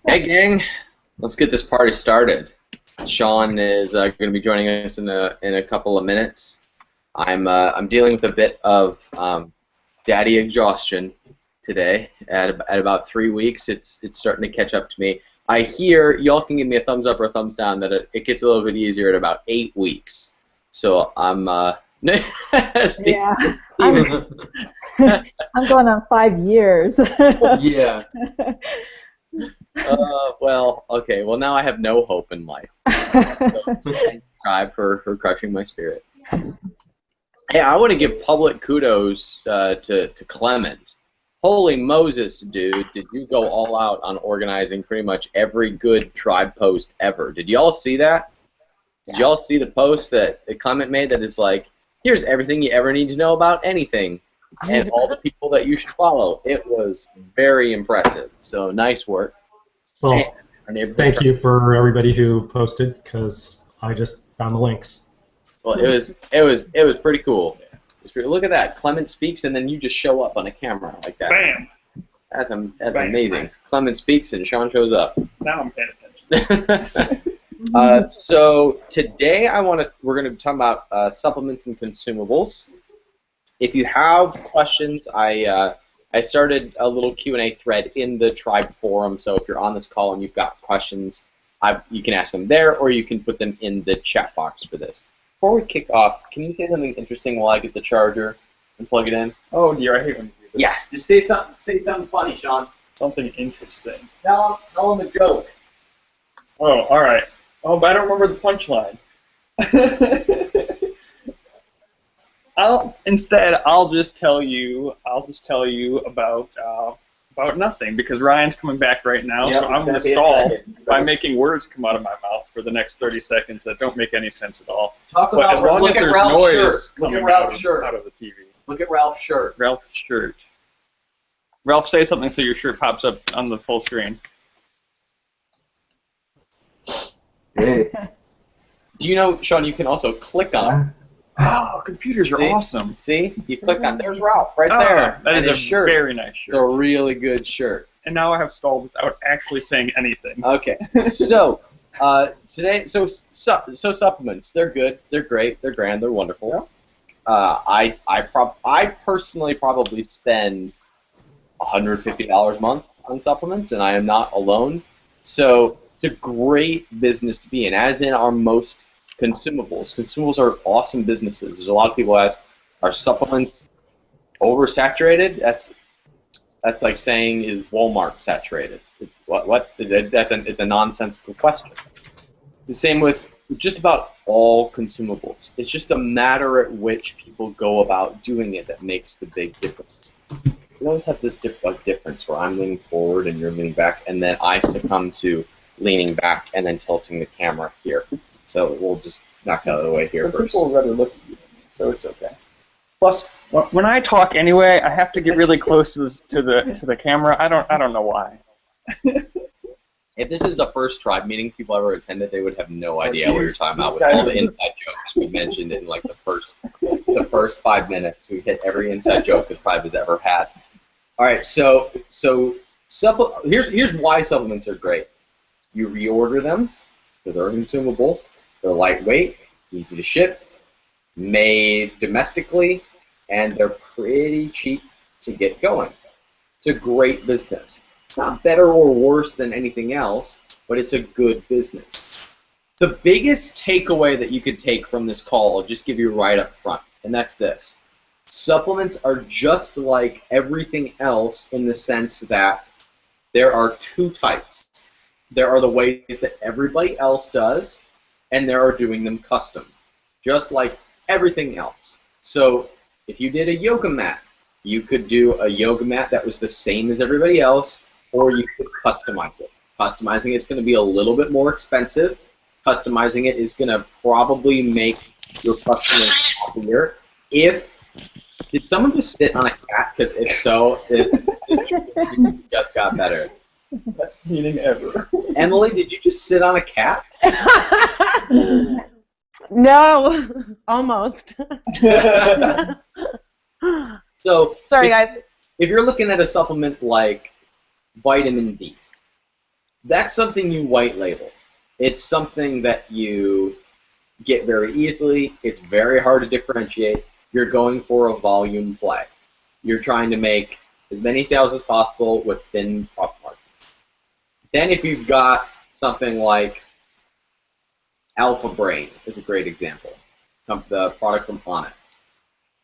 Hey gang, let's get this party started. Sean is going to be joining us in a couple of minutes. I'm dealing with a bit of daddy exhaustion today. At about 3 weeks, it's starting to catch up to me. I hear y'all can give me a thumbs up or a thumbs down that it gets a little bit easier at about 8 weeks. So I'm Steve, Yeah, I'm going on 5 years. Yeah. Well, okay. Well, now I have no hope in life. So, thank God for crushing my spirit. Hey, I want to give public kudos to Clement. Holy Moses, dude! Did you go all out on organizing pretty much every good tribe post ever? Did y'all see that? Did y'all see the post that Clement made that is like, here's everything you ever need to know about anything, and all the people that you should follow? It was very impressive. So nice work. Well, thank you for everybody who posted, because I just found the links. Well, it was pretty cool. Look at that. Clement speaks, and then you just show up on a camera like that. Bam! That's Bam. amazing. Clement speaks, and Sean shows up. Now I'm paying attention. So today we're going to be talking about supplements and consumables. If you have questions, I started a little Q&A thread in the tribe forum, so if you're on this call and you've got questions, you can ask them there, or you can put them in the chat box for this. Before we kick off, can you say something interesting while I get the charger and plug it in? Oh dear, I hate when you do this. Yeah, just say something funny, Sean. Something interesting. Tell him a joke. Oh, all right. Oh, but I don't remember the punchline. I'll just tell you about nothing, because Ryan's coming back right now, Yep, so I'm going to stall by making words come out of my mouth for the next 30 seconds that don't make any sense at all. Talk But about as long as there's noise coming out of the TV. Look at Ralph's shirt. Ralph's shirt. Ralph, say something so your shirt pops up on the full screen. Hey. Do you know, Sean, you can also click on. Oh, computers are awesome. See? You click on, there's Ralph right there. That is a shirt. Very nice shirt. It's a really good shirt. And now I have stalled without actually saying anything. Okay. So, today, so supplements, they're good, they're great, they're grand, they're wonderful. I personally probably spend $150 a month on supplements, and I am not alone. So, it's a great business to be in, as in are most consumables. Consumables are awesome businesses. There's a lot of people ask, are supplements oversaturated? That's like saying, is Walmart saturated? What? It's a nonsensical question. The same with just about all consumables. It's just a matter at which people go about doing it that makes the big difference. We always have this difference where I'm leaning forward and you're leaning back, and then I succumb to leaning back and then tilting the camera here. So we'll just knock out of the way here first. People would rather look at you, so it's okay. Plus, when I talk anyway, I have to get really close to the camera. I don't know why. If this is the first tribe meeting people ever attended, they would have no idea what you're talking about with all the inside jokes we mentioned in like the first 5 minutes. We hit every inside joke the tribe has ever had. All right, so here's why supplements are great. You reorder them because they're consumable. They're lightweight, easy to ship, made domestically, and they're pretty cheap to get going. It's a great business. It's not better or worse than anything else, but it's a good business. The biggest takeaway that you could take from this call, I'll just give you right up front, and that's this. Supplements are just like everything else in the sense that there are two types. There are the ways that everybody else does, and there are doing them custom, just like everything else. So if you did a yoga mat, you could do a yoga mat that was the same as everybody else, or you could customize it. Customizing it is going to be a little bit more expensive. Customizing it is going to probably make your customers happier. Did someone just sit on a cat? Because if so, this just got better. Best meeting ever. Emily, did you just sit on a cat? No, almost. So sorry, guys. If you're looking at a supplement like vitamin D. That's something you white label. It's something that you get very easily. It's very hard to differentiate. You're going for a volume play. You're trying to make as many sales as possible with thin profit margins. Then if you've got something like Alpha Brain is a great example. The product from Onnit.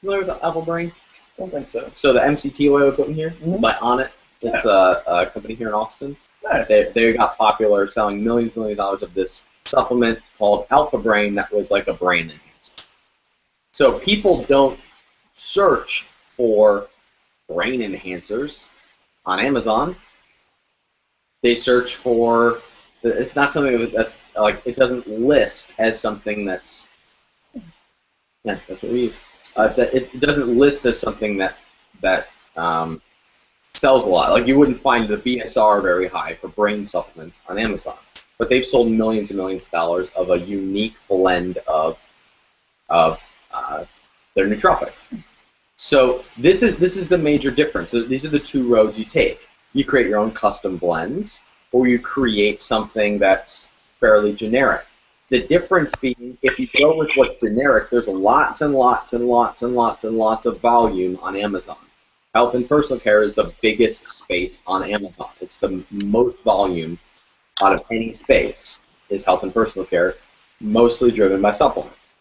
Familiar with Alpha Brain? Don't think so. So the MCT oil we put in here is by Onnit. It's a company here in Austin. Nice. They got popular selling millions of dollars of this supplement called Alpha Brain that was like a brain enhancer. So people don't search for brain enhancers on Amazon. They search for, it's not something that's like, it doesn't list as something that's, yeah, that's what we use. It doesn't list as something that sells a lot. Like you wouldn't find the BSR very high for brain supplements on Amazon, but they've sold millions and millions of dollars of a unique blend of their nootropic. So this is the major difference. So these are the two roads you take. You create your own custom blends, or you create something that's fairly generic. The difference being, if you go with what's generic, there's lots and lots and lots and lots and lots of volume on Amazon. Health and personal care is the biggest space on Amazon. It's the most volume out of any space is health and personal care, mostly driven by supplements.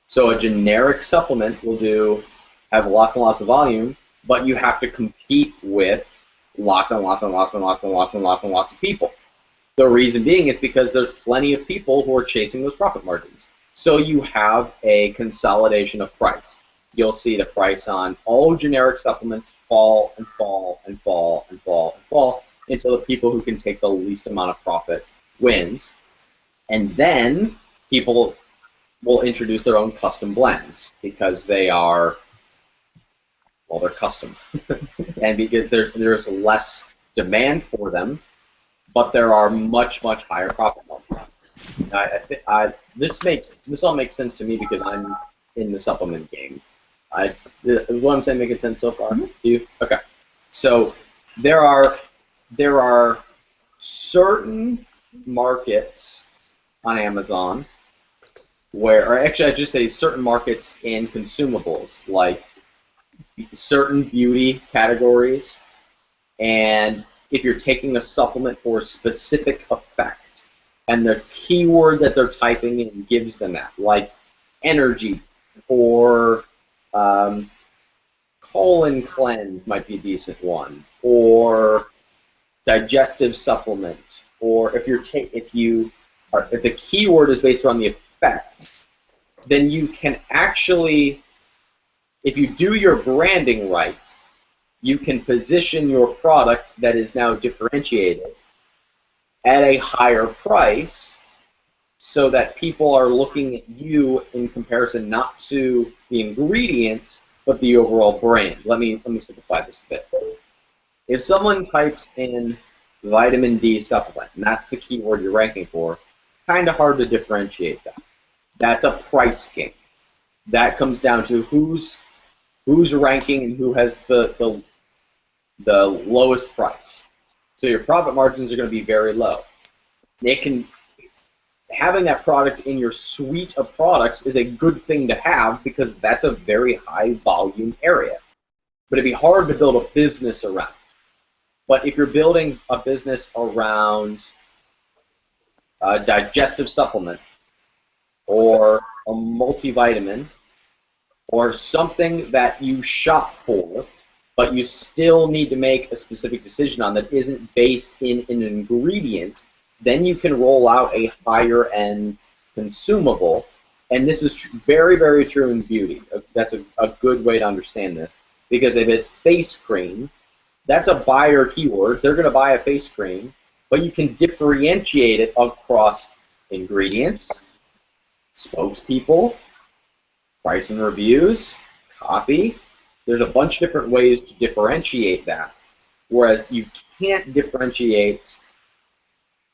So a generic supplement will have lots and lots of volume, but you have to compete with lots and lots and lots and lots and lots and lots and lots of people. The reason being is because there's plenty of people who are chasing those profit margins. So you have a consolidation of price. You'll see the price on all generic supplements fall and fall and fall and fall and fall until the people who can take the least amount of profit wins. And then people will introduce their own custom blends because they are, well, they're custom. And because there's less demand for them, but there are much, much higher profit margins. This all makes sense to me because I'm in the supplement game. What I'm saying making sense so far to you? Okay. So there are certain markets on Amazon where, or actually I just say certain markets in consumables, like certain beauty categories, and if you're taking a supplement for a specific effect, and the keyword that they're typing in gives them that, like energy or colon cleanse might be a decent one, or digestive supplement, or if the keyword is based on the effect, then you can actually, if you do your branding right, you can position your product that is now differentiated at a higher price so that people are looking at you in comparison not to the ingredients but the overall brand. Let me simplify this a bit. If someone types in vitamin D supplement, and that's the keyword you're ranking for, kind of hard to differentiate that. That's a price game. That comes down to who's ranking and who has the lowest price. So your profit margins are going to be very low. Having that product in your suite of products is a good thing to have because that's a very high volume area. But it'd be hard to build a business around. But if you're building a business around a digestive supplement or a multivitamin or something that you shop for, but you still need to make a specific decision on that isn't based in an ingredient, then you can roll out a higher end consumable. And this is very, very true in beauty. That's a good way to understand this. Because if it's face cream, that's a buyer keyword. They're going to buy a face cream, but you can differentiate it across ingredients, spokespeople, price and reviews, copy. There's a bunch of different ways to differentiate that, whereas you can't differentiate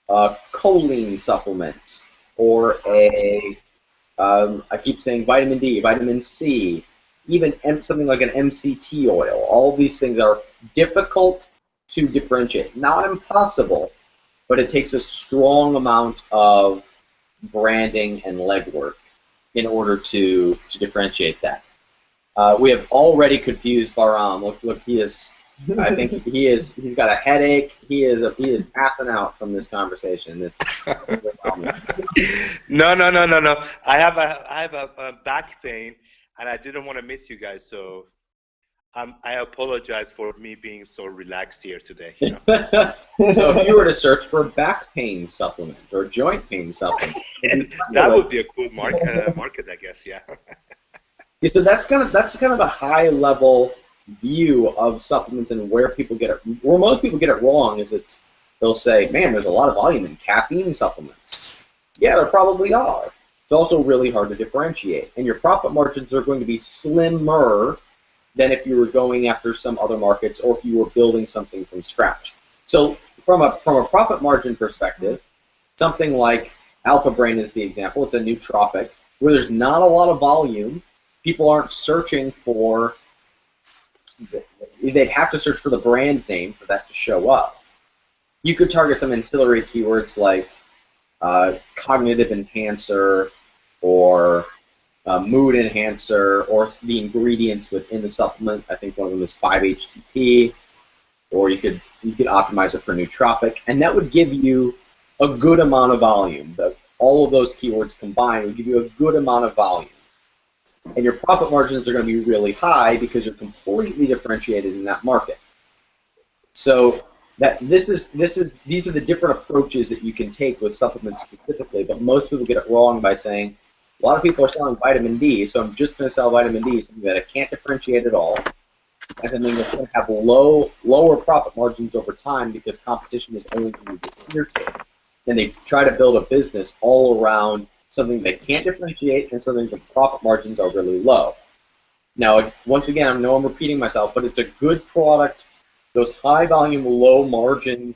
a choline supplement or I keep saying vitamin D, vitamin C, even something like an MCT oil. All of these things are difficult to differentiate. Not impossible, but it takes a strong amount of branding and legwork in order to differentiate that. We have already confused Bahram. Look, he is. I think he's got a headache. He is passing out from this conversation. It's overwhelming. No. I have a back pain, and I didn't want to miss you guys, so I apologize for me being so relaxed here today. You know? So if you were to search for back pain supplement or joint pain supplement, that would be a cool market, I guess. Yeah. Yeah, so that's kind of the high level view of supplements and where people get it. Where most people get it wrong is they'll say, "Man, there's a lot of volume in caffeine supplements." Yeah, there probably are. It's also really hard to differentiate, and your profit margins are going to be slimmer than if you were going after some other markets or if you were building something from scratch. So from a profit margin perspective, something like Alpha Brain is the example. It's a nootropic where there's not a lot of volume. People aren't searching for, they'd have to search for the brand name for that to show up. You could target some ancillary keywords like cognitive enhancer or mood enhancer or the ingredients within the supplement. I think one of them is 5-HTP, or you could optimize it for nootropic, and that would give you a good amount of volume. All of those keywords combined would give you a good amount of volume. And your profit margins are going to be really high because you're completely differentiated in that market. So these are the different approaches that you can take with supplements specifically, but most people get it wrong by saying, a lot of people are selling vitamin D, so I'm just going to sell vitamin D, something that I can't differentiate at all, and something that's going to have lower profit margins over time because competition is only going to get here to. And they try to build a business all around something they can't differentiate and something the profit margins are really low. Now, once again, I know I'm repeating myself, but it's a good product. Those high volume, low margin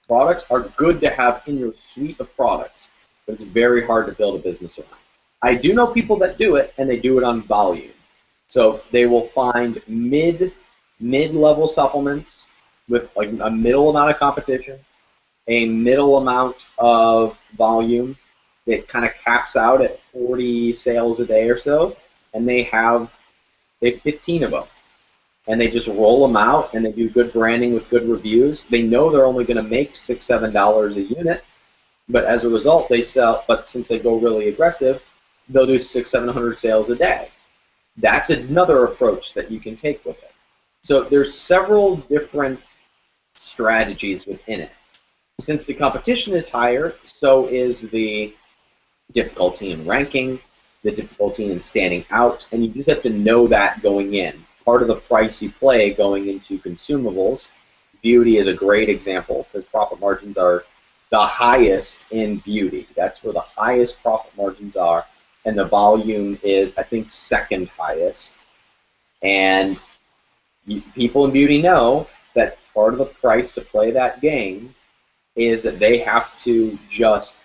products are good to have in your suite of products, but it's very hard to build a business around. I do know people that do it, and they do it on volume. So they will find mid-level supplements with like a middle amount of competition, a middle amount of volume that kind of caps out at 40 sales a day or so, and they have 15 of them. And they just roll them out, and they do good branding with good reviews. They know they're only going to make $6, $7 a unit, but as a result, they sell. But since they go really aggressive, they'll do 600, 700 sales a day. That's another approach that you can take with it. So there's several different strategies within it. Since the competition is higher, so is the difficulty in ranking, the difficulty in standing out, and you just have to know that going in. Part of the price you play going into consumables, beauty is a great example because profit margins are the highest in beauty. That's where the highest profit margins are, and the volume is, I think, second highest. And people in beauty know that part of the price to play that game is that they have to just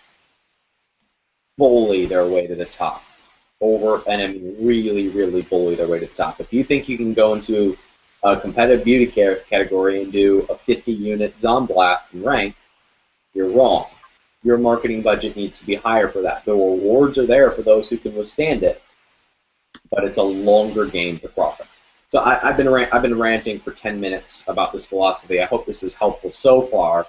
bully their way to the top. And I mean really, really bully their way to the top. If you think you can go into a competitive beauty category and do a 50-unit Zomblast and rank, you're wrong. Your marketing budget needs to be higher for that. The rewards are there for those who can withstand it, but it's a longer game to profit. So I've been ranting for 10 minutes about this philosophy. I hope this is helpful so far.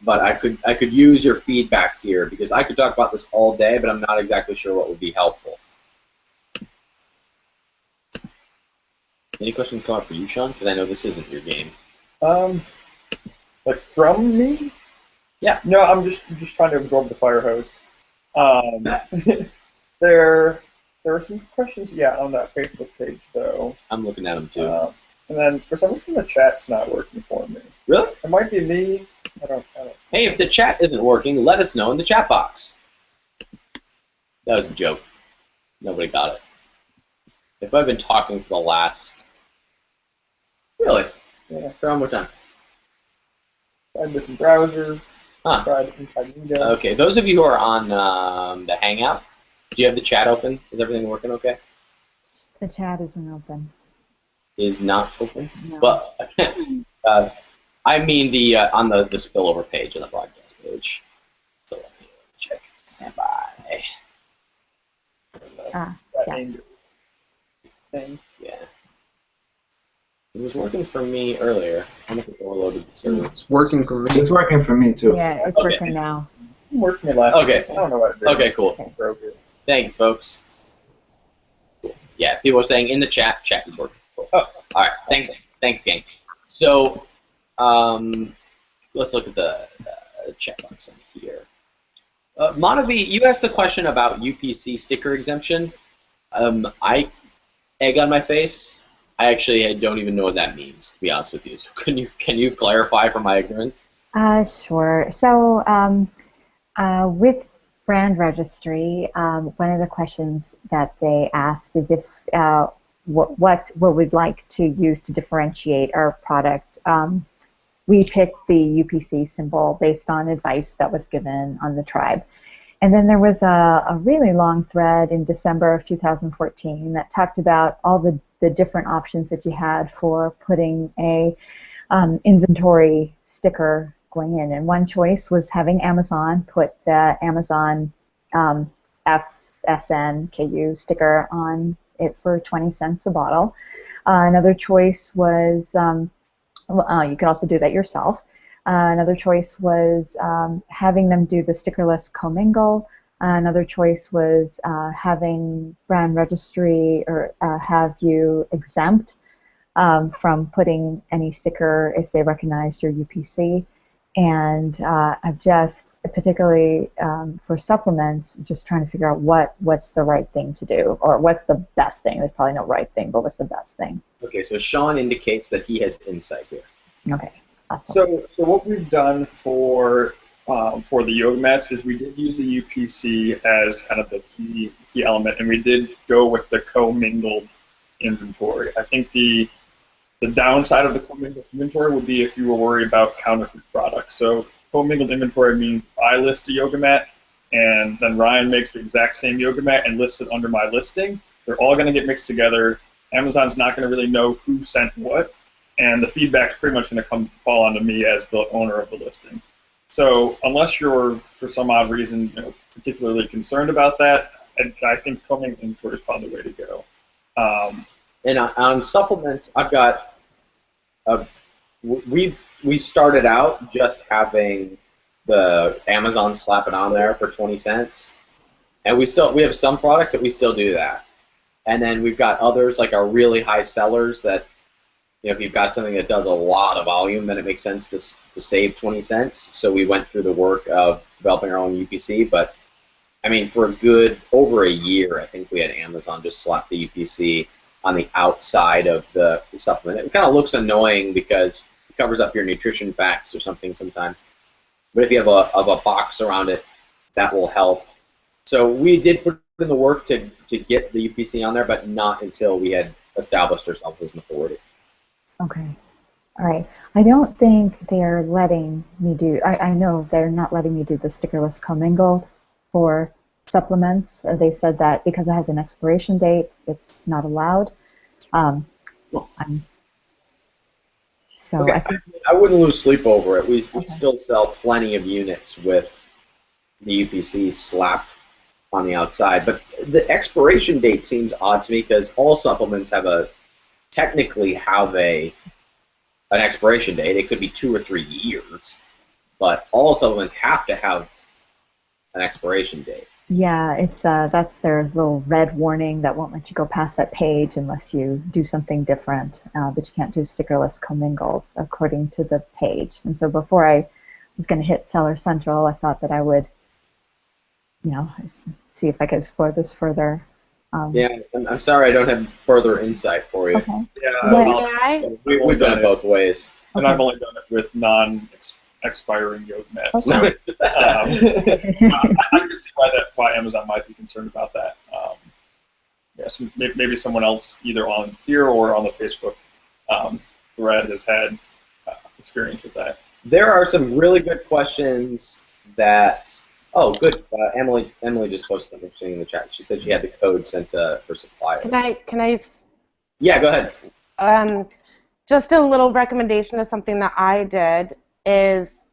But I could use your feedback here because I could talk about this all day, but I'm not exactly sure what would be helpful. Any questions come up for you, Sean? Because I know this isn't your game. Like from me? Yeah. No, I'm just trying to absorb the fire hose. There are some questions, yeah, on that Facebook page though. I'm looking at them too. And then for some reason the chat's not working for me. Really? It might be me. I don't. Hey, if the chat isn't working, let us know in the chat box. That was a joke. Nobody got it. If I've been talking for the last... Really? Yeah. Try one more time. Tried different browsers. Huh. Tried incognito. Okay, those of you who are on the Hangout, do you have the chat open? Is everything working okay? The chat isn't open. Is not open? No. But I mean the on the spillover page on the broadcast page. So let me check. Stand by. Yes. Yeah. It was working for me earlier. I don't know if it overloaded the server. It's working for me. It's working for me too. Yeah, it's Okay. working now. It worked for me last Okay. week. I don't know what it did. Okay, cool. Okay. Broke it. Thank you, folks. Yeah, people are saying in the chat is working. Cool. Oh. All right, thanks, gang. So, let's look at the checkbox in here. Monavi, you asked the question about UPC sticker exemption. Egg on my face. I actually don't even know what that means, to be honest with you. So can you clarify for my ignorance? Sure. So with brand registry, one of the questions that they asked is if what we'd like to use to differentiate our product. We picked the UPC symbol based on advice that was given on the tribe. And then there was a really long thread in December of 2014 that talked about all the different options that you had for putting a inventory sticker going in. And one choice was having Amazon put the Amazon FSNKU sticker on it for 20 cents a bottle. Another choice was, you could also do that yourself. Another choice was having them do the stickerless commingle. Another choice was having brand registry or have you exempt from putting any sticker if they recognized your UPC. And I've just, particularly for supplements, just trying to figure out what's the right thing to do, or what's the best thing. There's probably no right thing, but what's the best thing? Okay, so Sean indicates that he has insight here. Okay, awesome. So what we've done for the yoga mats is we did use the UPC as kind of the key element, and we did go with the commingled inventory. I think the downside of the commingled inventory would be if you were worried about counterfeit products. So commingled inventory means I list a yoga mat, and then Ryan makes the exact same yoga mat and lists it under my listing. They're all going to get mixed together. Amazon's not going to really know who sent what, and the feedback's pretty much going to fall onto me as the owner of the listing. So unless you're, for some odd reason, particularly concerned about that, I think commingled inventory is probably the way to go. And on supplements, I've got we started out just having the Amazon slap it on there for 20 cents, and we have some products that we still do that, and then we've got others like our really high sellers that, if you've got something that does a lot of volume, then it makes sense to save 20 cents. So we went through the work of developing our own UPC, but I mean, for a good over a year, I think we had Amazon just slap the UPC on the outside of the supplement. It kind of looks annoying because it covers up your nutrition facts or something sometimes. But if you have a box around it, that will help. So we did put in the work to get the UPC on there, but not until we had established ourselves as an authority. Okay. All right. I don't think they're letting me do, I know they're not letting me do the stickerless commingled for supplements. They said that because it has an expiration date, it's not allowed. So okay. I wouldn't lose sleep over it. We still sell plenty of units with the UPC slap on the outside, but the expiration date seems odd to me because all supplements technically have an expiration date. It could be 2 or 3 years, but all supplements have to have an expiration date. yeah, it's that's their little red warning that won't let you go past that page unless you do something different. But you can't do stickerless commingled according to the page. And so before I was going to hit Seller Central, I thought that I would, see if I could explore this further. Yeah, I'm sorry I don't have further insight for you. Okay. Yeah, We've done it both ways. and I've only done it with non-expiring yoga mats. Okay. So, I can see why Amazon might be concerned about that. So maybe someone else, either on here or on the Facebook thread, has had experience with that. There are some really good questions that. Oh, good. Emily just posted something interesting in the chat. She said she had the code sent to her supplier. Can I? Yeah, go ahead. just a little recommendation of something that I did is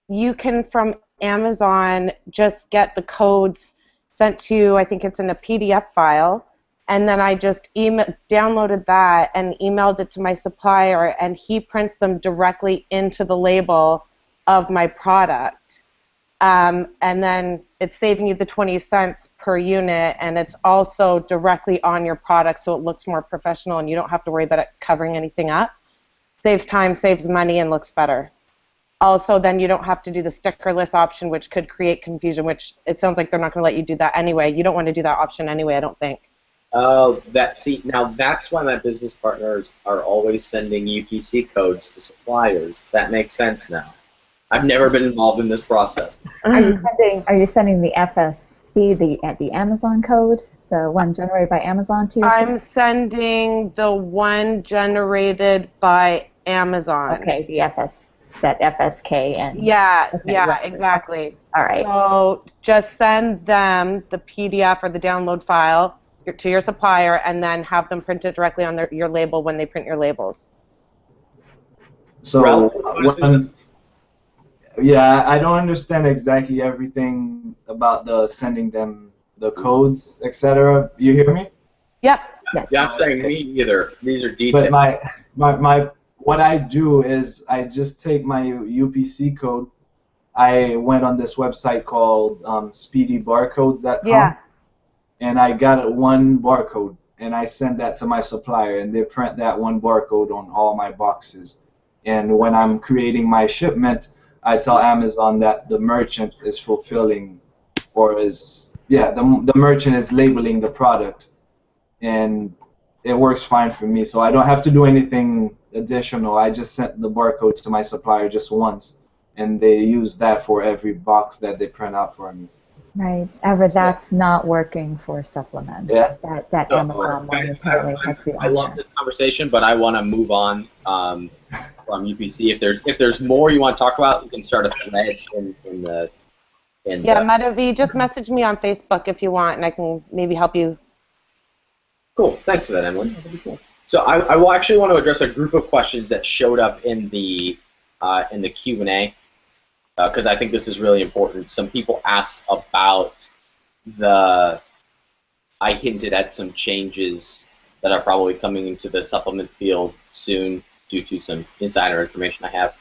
you can, from Amazon, just get the codes sent to you. I think it's in a PDF file. And then I just downloaded that and emailed it to my supplier, and he prints them directly into the label of my product. And then it's saving you the 20 cents per unit, and it's also directly on your product, so it looks more professional and you don't have to worry about it covering anything up. Saves time, saves money, and looks better. Also, then you don't have to do the stickerless option, which could create confusion, which it sounds like they're not going to let you do that anyway. You don't want to do that option anyway, I don't think. Oh, now that's why my business partners are always sending UPC codes to suppliers. That makes sense now. I've never been involved in this process. Are you sending the FSB, the Amazon code, the one generated by Amazon to your I'm sending the one generated by Amazon. Okay, that FSK and yeah, okay, yeah, right. exactly. All right. So just send them the PDF or the download file to your supplier, and then have them print it directly on your label when they print your labels. So, yeah, I don't understand exactly everything about the sending them the codes, etc. You hear me? Yep. Yes. Yeah, I'm saying me either. These are details. But what I do is I just take my UPC code. I went on this website called speedybarcodes.com. Yeah. And I got one barcode, and I send that to my supplier, and they print that one barcode on all my boxes. And when I'm creating my shipment, I tell Amazon that the merchant is fulfilling, or the merchant is labeling the product, and it works fine for me. So I don't have to do anything additional. I just sent the barcode to my supplier just once, and they use that for every box that they print out for me. Right. However, that's not working for supplements. Yeah. That Amazon one apparently has to be on I love this conversation, but I want to move on from UPC. If there's more you want to talk about, you can start a thread in the. Metav, just message me on Facebook if you want, and I can maybe help you. Cool. Thanks for that, Emily. That'd be cool. So I will actually want to address a group of questions that showed up in the Q&A. Because I think this is really important. Some people asked about I hinted at some changes that are probably coming into the supplement field soon due to some insider information I have.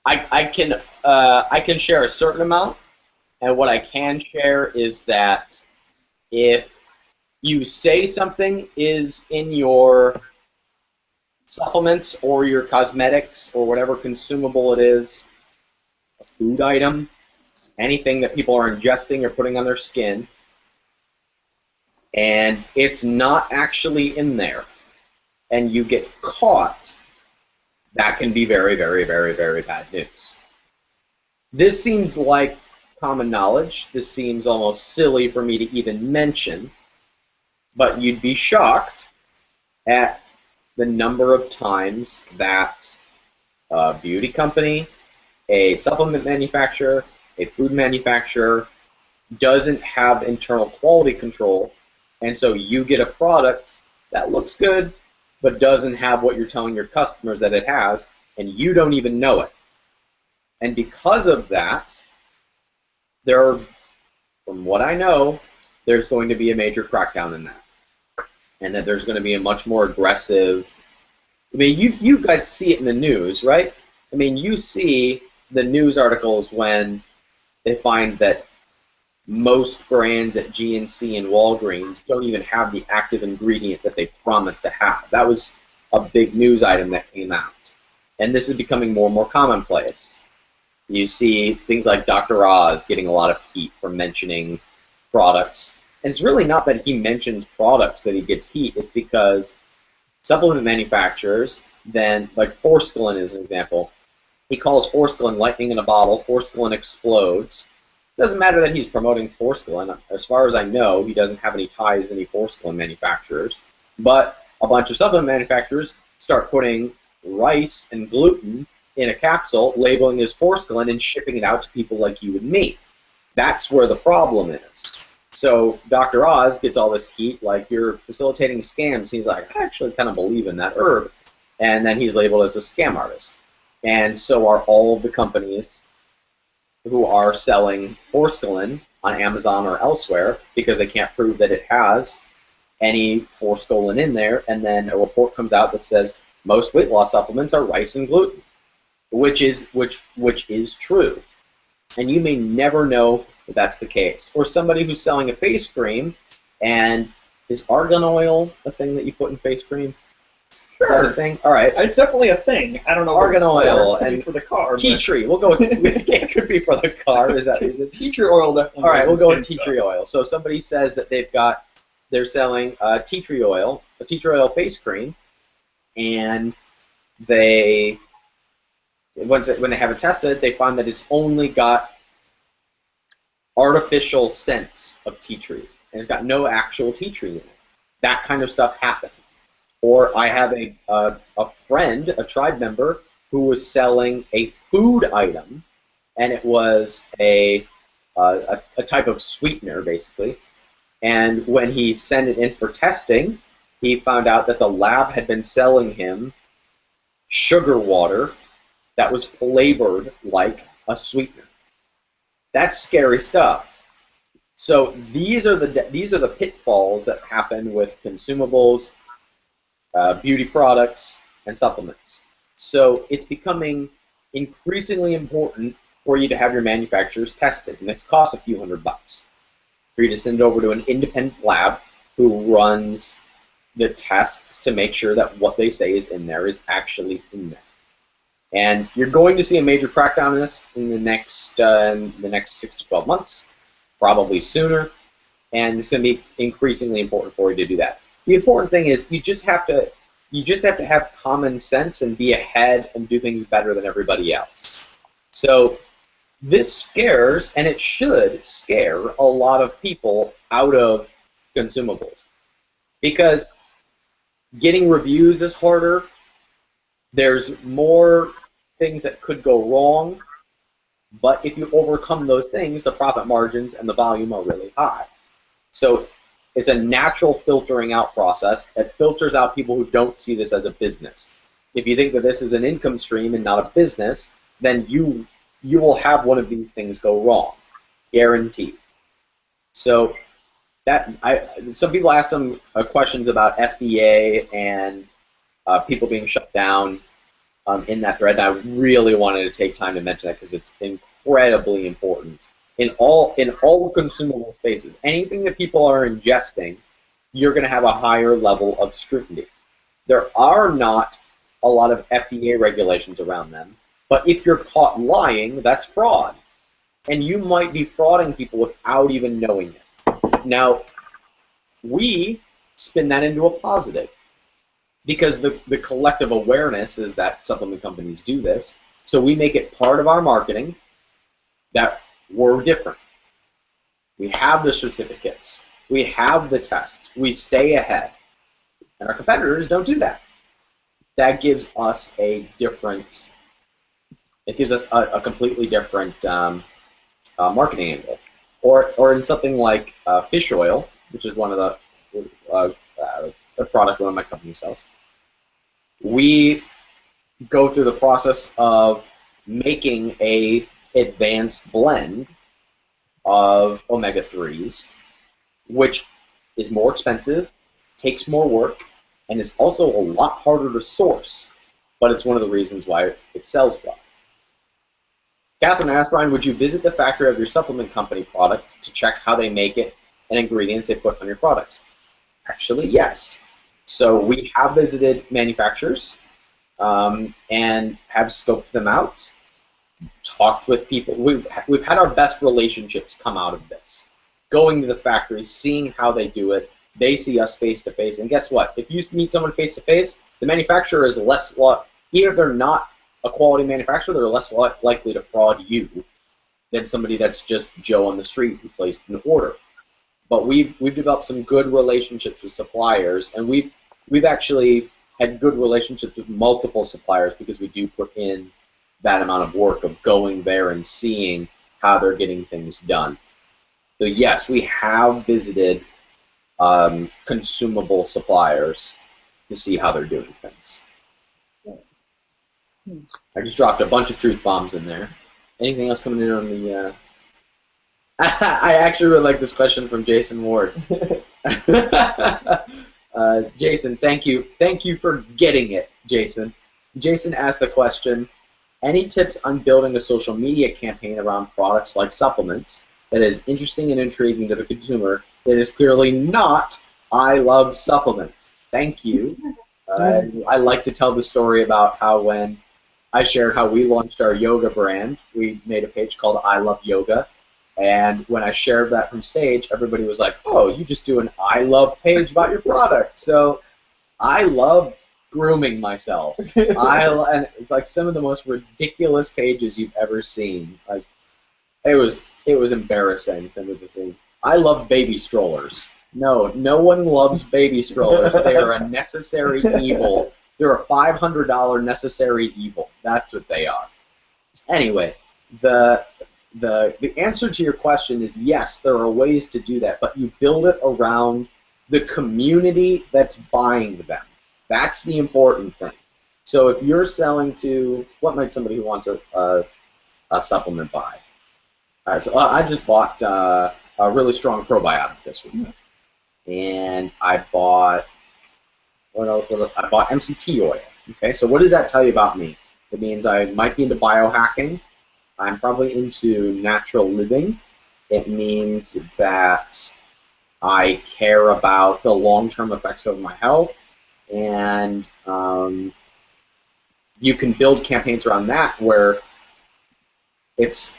I can share a certain amount, and what I can share is that if you say something is in your supplements or your cosmetics or whatever consumable it is, a food item, anything that people are ingesting or putting on their skin, and it's not actually in there, and you get caught, that can be very, very, very, very bad news. This seems like common knowledge. This seems almost silly for me to even mention, but you'd be shocked at the number of times that a beauty company, a supplement manufacturer, a food manufacturer doesn't have internal quality control, and so you get a product that looks good but doesn't have what you're telling your customers that it has, and you don't even know it. And because of that, from what I know, there's going to be a major crackdown in that. And that there's going to be a much more aggressive. I mean, you guys see it in the news, right? I mean, you see the news articles when they find that most brands at GNC and Walgreens don't even have the active ingredient that they promised to have. That was a big news item that came out. And this is becoming more and more commonplace. You see things like Dr. Oz getting a lot of heat for mentioning products. And it's really not that he mentions products that he gets heat. It's because supplement manufacturers, then, like Forskolin is an example, he calls Forskolin lightning in a bottle. Forskolin explodes. It doesn't matter that he's promoting Forskolin. As far as I know, he doesn't have any ties to any Forskolin manufacturers. But a bunch of supplement manufacturers start putting rice and gluten in a capsule, labeling as Forskolin, and shipping it out to people like you and me. That's where the problem is. So Dr. Oz gets all this heat, like, you're facilitating scams. He's like, I actually kind of believe in that herb. And then he's labeled as a scam artist. And so are all of the companies who are selling forskolin on Amazon or elsewhere because they can't prove that it has any forskolin in there. And then a report comes out that says most weight loss supplements are rice and gluten, which is true. And you may never know that that's the case. Or somebody who's selling a face cream, and is argan oil a thing that you put in face cream? Sure. Is that a thing? All right. It's definitely a thing. I don't know. Argan oil and for the car. Tea tree. We'll go with it. Could be for the car. Is it tea tree oil? Definitely. All right. We'll go with tea tree oil. So somebody says that they're selling tea tree oil, a tea tree oil face cream, and when they have it tested, they find that it's only got artificial scents of tea tree, and it's got no actual tea tree in it. That kind of stuff happens. Or I have a friend, a tribe member, who was selling a food item, and it was a type of sweetener, basically. And when he sent it in for testing, he found out that the lab had been selling him sugar water that was flavored like a sweetener. That's scary stuff. So these are the pitfalls that happen with consumables, beauty products, and supplements. So it's becoming increasingly important for you to have your manufacturers tested, and this costs a few $100 for you to send it over to an independent lab who runs the tests to make sure that what they say is in there is actually in there. And you're going to see a major crackdown on this in the next 6 to 12 months, probably sooner, and it's going to be increasingly important for you to do that. The important thing is you just have to have common sense and be ahead and do things better than everybody else. So this scares, and it should scare, a lot of people out of consumables, because getting reviews is harder. There's more things that could go wrong, but if you overcome those things, the profit margins and the volume are really high. So it's a natural filtering out process that filters out people who don't see this as a business. If you think that this is an income stream and not a business, then you will have one of these things go wrong, guaranteed. So some people ask some questions about FDA and people being shut down in that thread, and I really wanted to take time to mention that because it's incredibly important. In all consumable spaces, anything that people are ingesting, you're going to have a higher level of scrutiny. There are not a lot of FDA regulations around them, but if you're caught lying, that's fraud. And you might be frauding people without even knowing it. Now, we spin that into a positive, because the collective awareness is that supplement companies do this, so we make it part of our marketing that we're different. We have the certificates. We have the test. We stay ahead. And our competitors don't do that. That gives us a different, it gives us a completely different marketing angle. Or in something like fish oil, which is one of the product one of my companies sells. We go through the process of making a advanced blend of omega-3s, which is more expensive, takes more work, and is also a lot harder to source, but it's one of the reasons why it sells well. Catherine asked, Ryan, would you visit the factory of your supplement company product to check how they make it and ingredients they put on your products? Actually, yes. So we have visited manufacturers and have scoped them out, talked with people. We've had our best relationships come out of this. Going to the factory, seeing how they do it, they see us face to face, and guess what? If you meet someone face to face, the manufacturer is less, even if they're not a quality manufacturer, they're less likely to fraud you than somebody that's just Joe on the street who placed an order. But we've developed some good relationships with suppliers, and we've actually had good relationships with multiple suppliers because we do put in that amount of work of going there and seeing how they're getting things done. So yes, we have visited consumable suppliers to see how they're doing things. I just dropped a bunch of truth bombs in there. Anything else coming in on the... I actually really like this question from Jason Ward. Jason, thank you. Thank you for getting it, Jason. Jason asked the question, any tips on building a social media campaign around products like supplements that is interesting and intriguing to the consumer that is clearly not, I love supplements? Thank you. I like to tell the story about how when I shared how we launched our yoga brand, we made a page called I Love Yoga. And when I shared that from stage, everybody was like, oh, you just do an I love page about your product. So I love grooming myself. And it's like some of the most ridiculous pages you've ever seen. Like it was embarrassing, some of the things. I love baby strollers. No one loves baby strollers. They are a necessary evil. They're a $500 necessary evil. That's what they are. Anyway, the answer to your question is yes, there are ways to do that, but you build it around the community that's buying them. That's the important thing. So if you're selling to, what might somebody who wants a supplement buy? So I just bought a really strong probiotic this week, and I bought I bought MCT oil. Okay, so what does that tell you about me? It means I might be into biohacking. I'm probably into natural living. It means that I care about the long-term effects of my health, and you can build campaigns around that where it's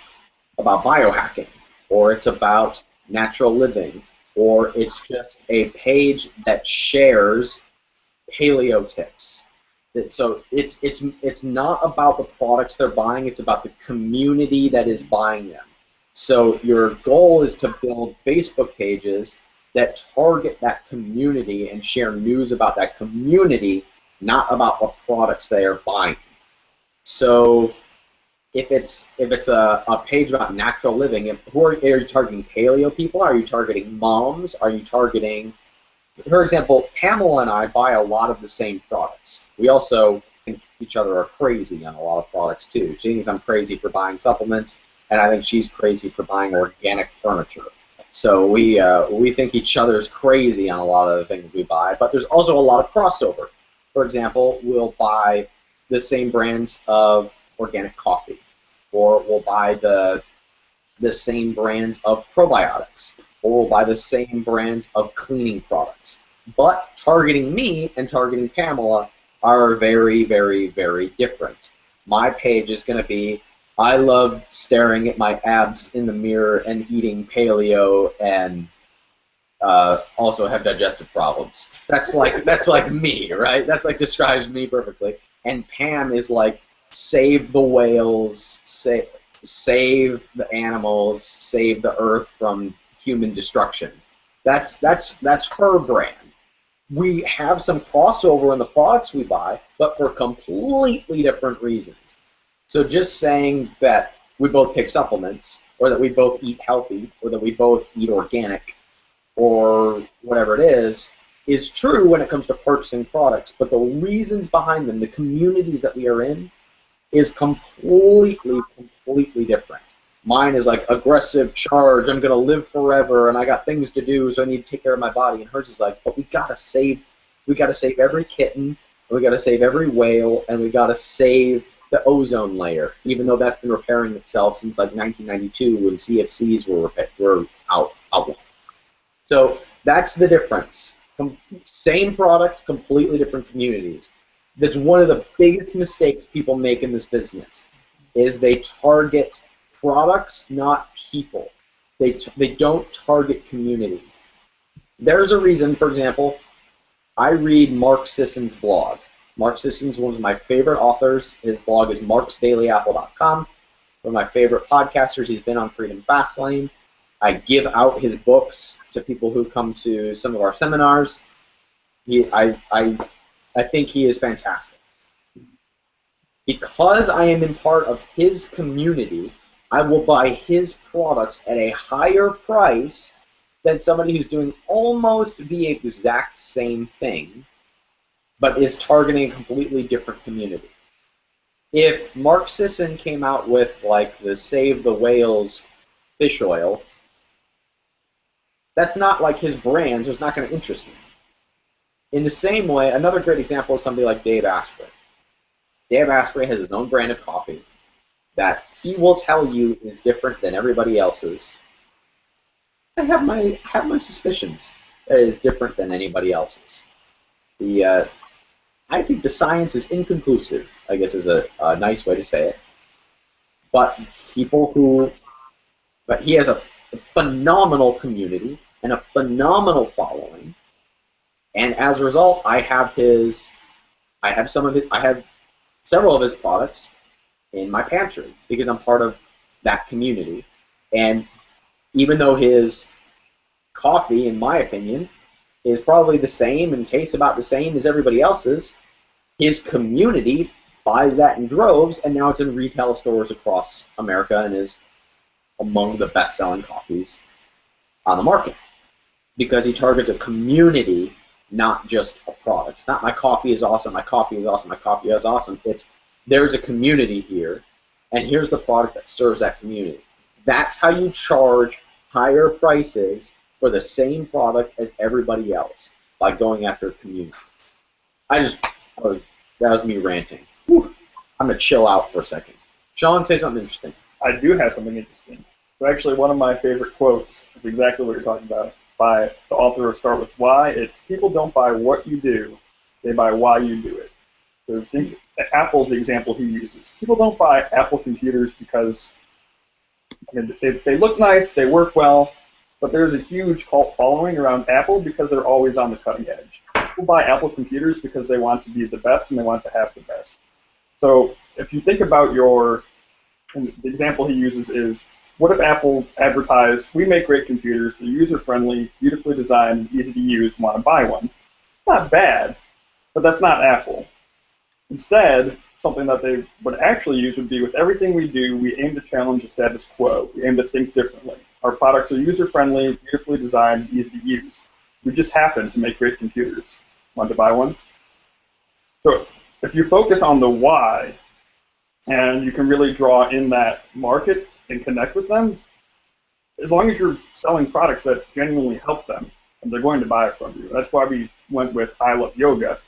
about biohacking, or it's about natural living, or it's just a page that shares paleo tips. So it's not about the products they're buying, it's about the community that is buying them. So your goal is to build Facebook pages that target that community and share news about that community, not about what products they are buying. So if it's a page about natural living, who are you targeting? Paleo people? Are you targeting moms? Are you targeting... For example, Pamela and I buy a lot of the same products. We also think each other are crazy on a lot of products too. She thinks I'm crazy for buying supplements, and I think she's crazy for buying organic furniture. So we think each other's crazy on a lot of the things we buy, but there's also a lot of crossover. For example, we'll buy the same brands of organic coffee, or we'll buy the same brands of probiotics, or we'll buy the same brands of cleaning products. But targeting me and targeting Pamela are very, very, very different. My page is going to be, I love staring at my abs in the mirror and eating paleo and also have digestive problems. That's like me, right? That's like describes me perfectly. And Pam is like, save the whales, save the animals, save the earth from human destruction. That's her brand. We have some crossover in the products we buy, but for completely different reasons. So just saying that we both take supplements, or that we both eat healthy, or that we both eat organic, or whatever it is true when it comes to purchasing products, but the reasons behind them, the communities that we are in, is completely different. Mine is like aggressive charge, I'm going to live forever, and I got things to do, so I need to take care of my body. And hers is like, but we got to save every kitten, and we got to save every whale, and we got to save the ozone layer, even though that's been repairing itself since like 1992 when CFCs were outlawed. So that's the difference. Same product, completely different communities. That's one of the biggest mistakes people make in this business, is they target products, not people. They don't target communities. There's a reason, for example, I read Mark Sisson's blog. Mark Sisson's one of my favorite authors. His blog is marksdailyapple.com. One of my favorite podcasters. He's been on Freedom Fastlane. I give out his books to people who come to some of our seminars. I think he is fantastic. Because I am in part of his community, I will buy his products at a higher price than somebody who's doing almost the exact same thing, but is targeting a completely different community. If Mark Sisson came out with like the Save the Whales fish oil, that's not like his brand, so it's not going to interest me. In the same way, another great example is somebody like Dave Asprey. Dave Asprey has his own brand of coffee that he will tell you is different than everybody else's. I have my suspicions that it is different than anybody else's. I think the science is inconclusive, I guess is a nice way to say it. But he has a phenomenal community and a phenomenal following, and as a result, I have several of his products in my pantry because I'm part of that community. And even though his coffee, in my opinion, is probably the same and tastes about the same as everybody else's, his community buys that in droves, and now it's in retail stores across America and is among the best-selling coffees on the market because he targets a community, not just a product. It's not my coffee is awesome, my coffee is awesome, my coffee is awesome. It's there's a community here, and here's the product that serves that community. That's how you charge higher prices for the same product as everybody else, by going after a community. That was me ranting. Whew. I'm going to chill out for a second. Sean, say something interesting. I do have something interesting. So actually, one of my favorite quotes is exactly what you're talking about by the author of Start With Why. It's people don't buy what you do, they buy why you do it. So think Apple's the example he uses. People don't buy Apple computers because they look nice, they work well, but there's a huge cult following around Apple because they're always on the cutting edge. People buy Apple computers because they want to be the best and they want to have the best. So if you think about and the example he uses is, what if Apple advertised, we make great computers, they're user-friendly, beautifully designed, easy to use, want to buy one? Not bad, but that's not Apple. Instead, something that they would actually use would be, with everything we do, we aim to challenge the status quo. We aim to think differently. Our products are user-friendly, beautifully designed, easy to use. We just happen to make great computers. Want to buy one? So if you focus on the why, and you can really draw in that market and connect with them, as long as you're selling products that genuinely help them, and they're going to buy it from you. That's why we went with I Love Yoga.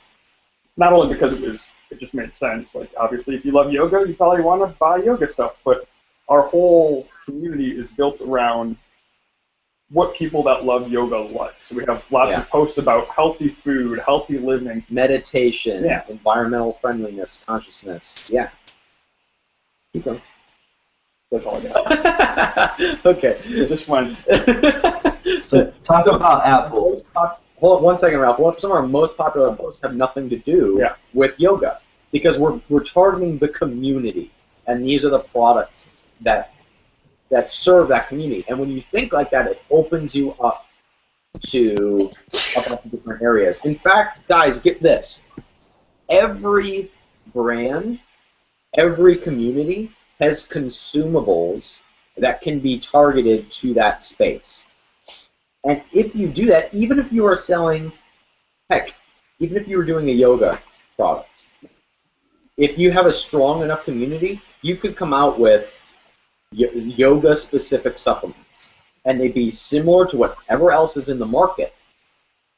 Not only because it just made sense. Like, obviously, if you love yoga, you probably want to buy yoga stuff. But our whole community is built around what people that love yoga like. So we have lots of posts about healthy food, healthy living, meditation, environmental friendliness, consciousness. Yeah. Keep going. That's all I got. Okay. Just one. So talk about Apple. Hold on one second, Ralph. Some of our most popular posts have nothing to do with yoga because we're targeting the community, and these are the products that serve that community. And when you think like that, it opens you up to a bunch of different areas. In fact, guys, get this. Every brand, every community has consumables that can be targeted to that space. And if you do that, even if you are selling, heck, even if you were doing a yoga product, if you have a strong enough community, you could come out with yoga-specific supplements, and they'd be similar to whatever else is in the market.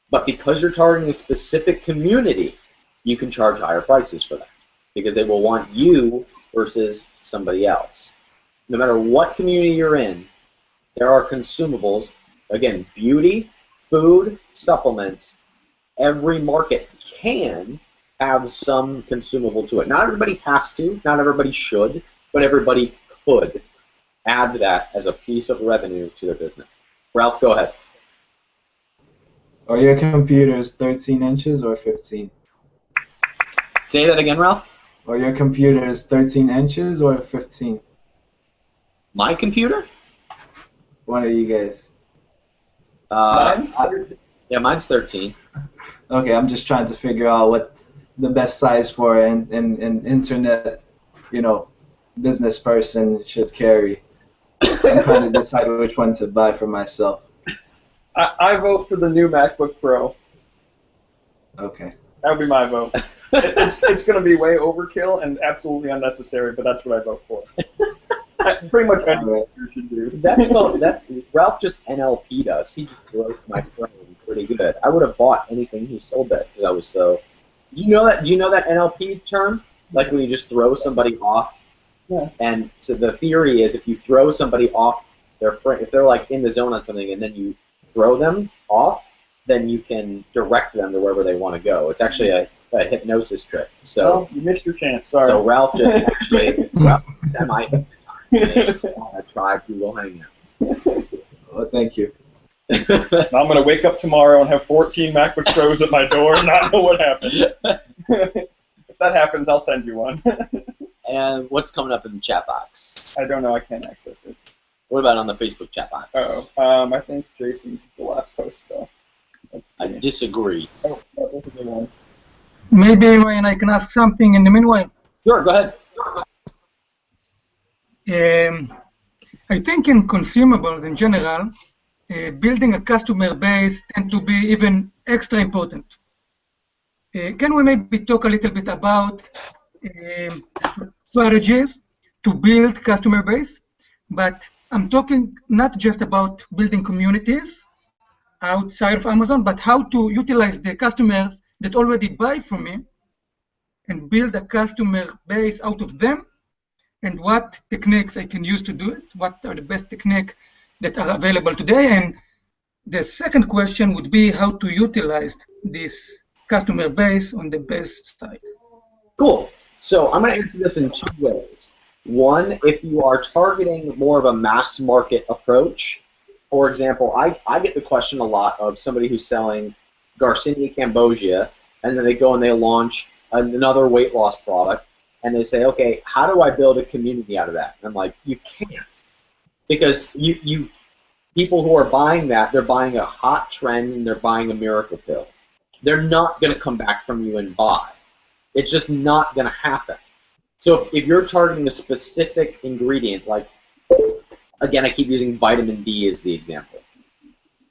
But because you're targeting a specific community, you can charge higher prices for that because they will want you versus somebody else. No matter what community you're in, there are consumables. Again, beauty, food, supplements, every market can have some consumable to it. Not everybody has to, not everybody should, but everybody could add that as a piece of revenue to their business. Ralph, go ahead. Are your computers 13 inches or 15? Say that again, Ralph. Are your computers 13 inches or 15? My computer? One of you guys. Mine's 13. Yeah, mine's 13. Okay, I'm just trying to figure out what the best size for an internet, business person should carry. I'm trying to decide which one to buy for myself. I vote for the new MacBook Pro. Okay. That would be my vote. It's going to be way overkill and absolutely unnecessary, but that's what I vote for. Pretty much anything you should do. That Ralph just NLP'd us. He just broke my phone pretty good. I would have bought anything he sold that because I was so. Do you know that NLP term? Like when you just throw somebody off. Yeah. And so the theory is if you throw somebody off their frame, if they're like in the zone on something, and then you throw them off, then you can direct them to wherever they want to go. It's actually a hypnosis trick. So well, you missed your chance. Sorry. So Ralph just actually semi-hypnotized me on a tribe Google Hangout. Well, thank you. I'm going to wake up tomorrow and have 14 MacBook Pros at my door and not know what happened. If that happens, I'll send you one. And what's coming up in the chat box? I don't know. I can't access it. What about on the Facebook chat box? I think Jason's is the last post, though. I disagree. Oh, that was a good one. Maybe Ryan, I can ask something in the meanwhile. Sure, go ahead. I think in consumables in general, building a customer base tends to be even extra important. Can we maybe talk a little bit about strategies to build customer base? But I'm talking not just about building communities outside of Amazon, but how to utilize the customers that already buy from me and build a customer base out of them, and what techniques I can use to do it, what are the best techniques that are available today. And the second question would be how to utilize this customer base on the best side. Cool. So I'm going to answer this in two ways. One, if you are targeting more of a mass market approach, for example, I get the question a lot of somebody who's selling Garcinia Cambogia, and then they go and they launch another weight loss product, and they say, okay, how do I build a community out of that? And I'm like, you can't, because you people who are buying that, they're buying a hot trend and they're buying a miracle pill. They're not going to come back from you and buy. It's just not going to happen. So if you're targeting a specific ingredient, like, again, I keep using vitamin D as the example.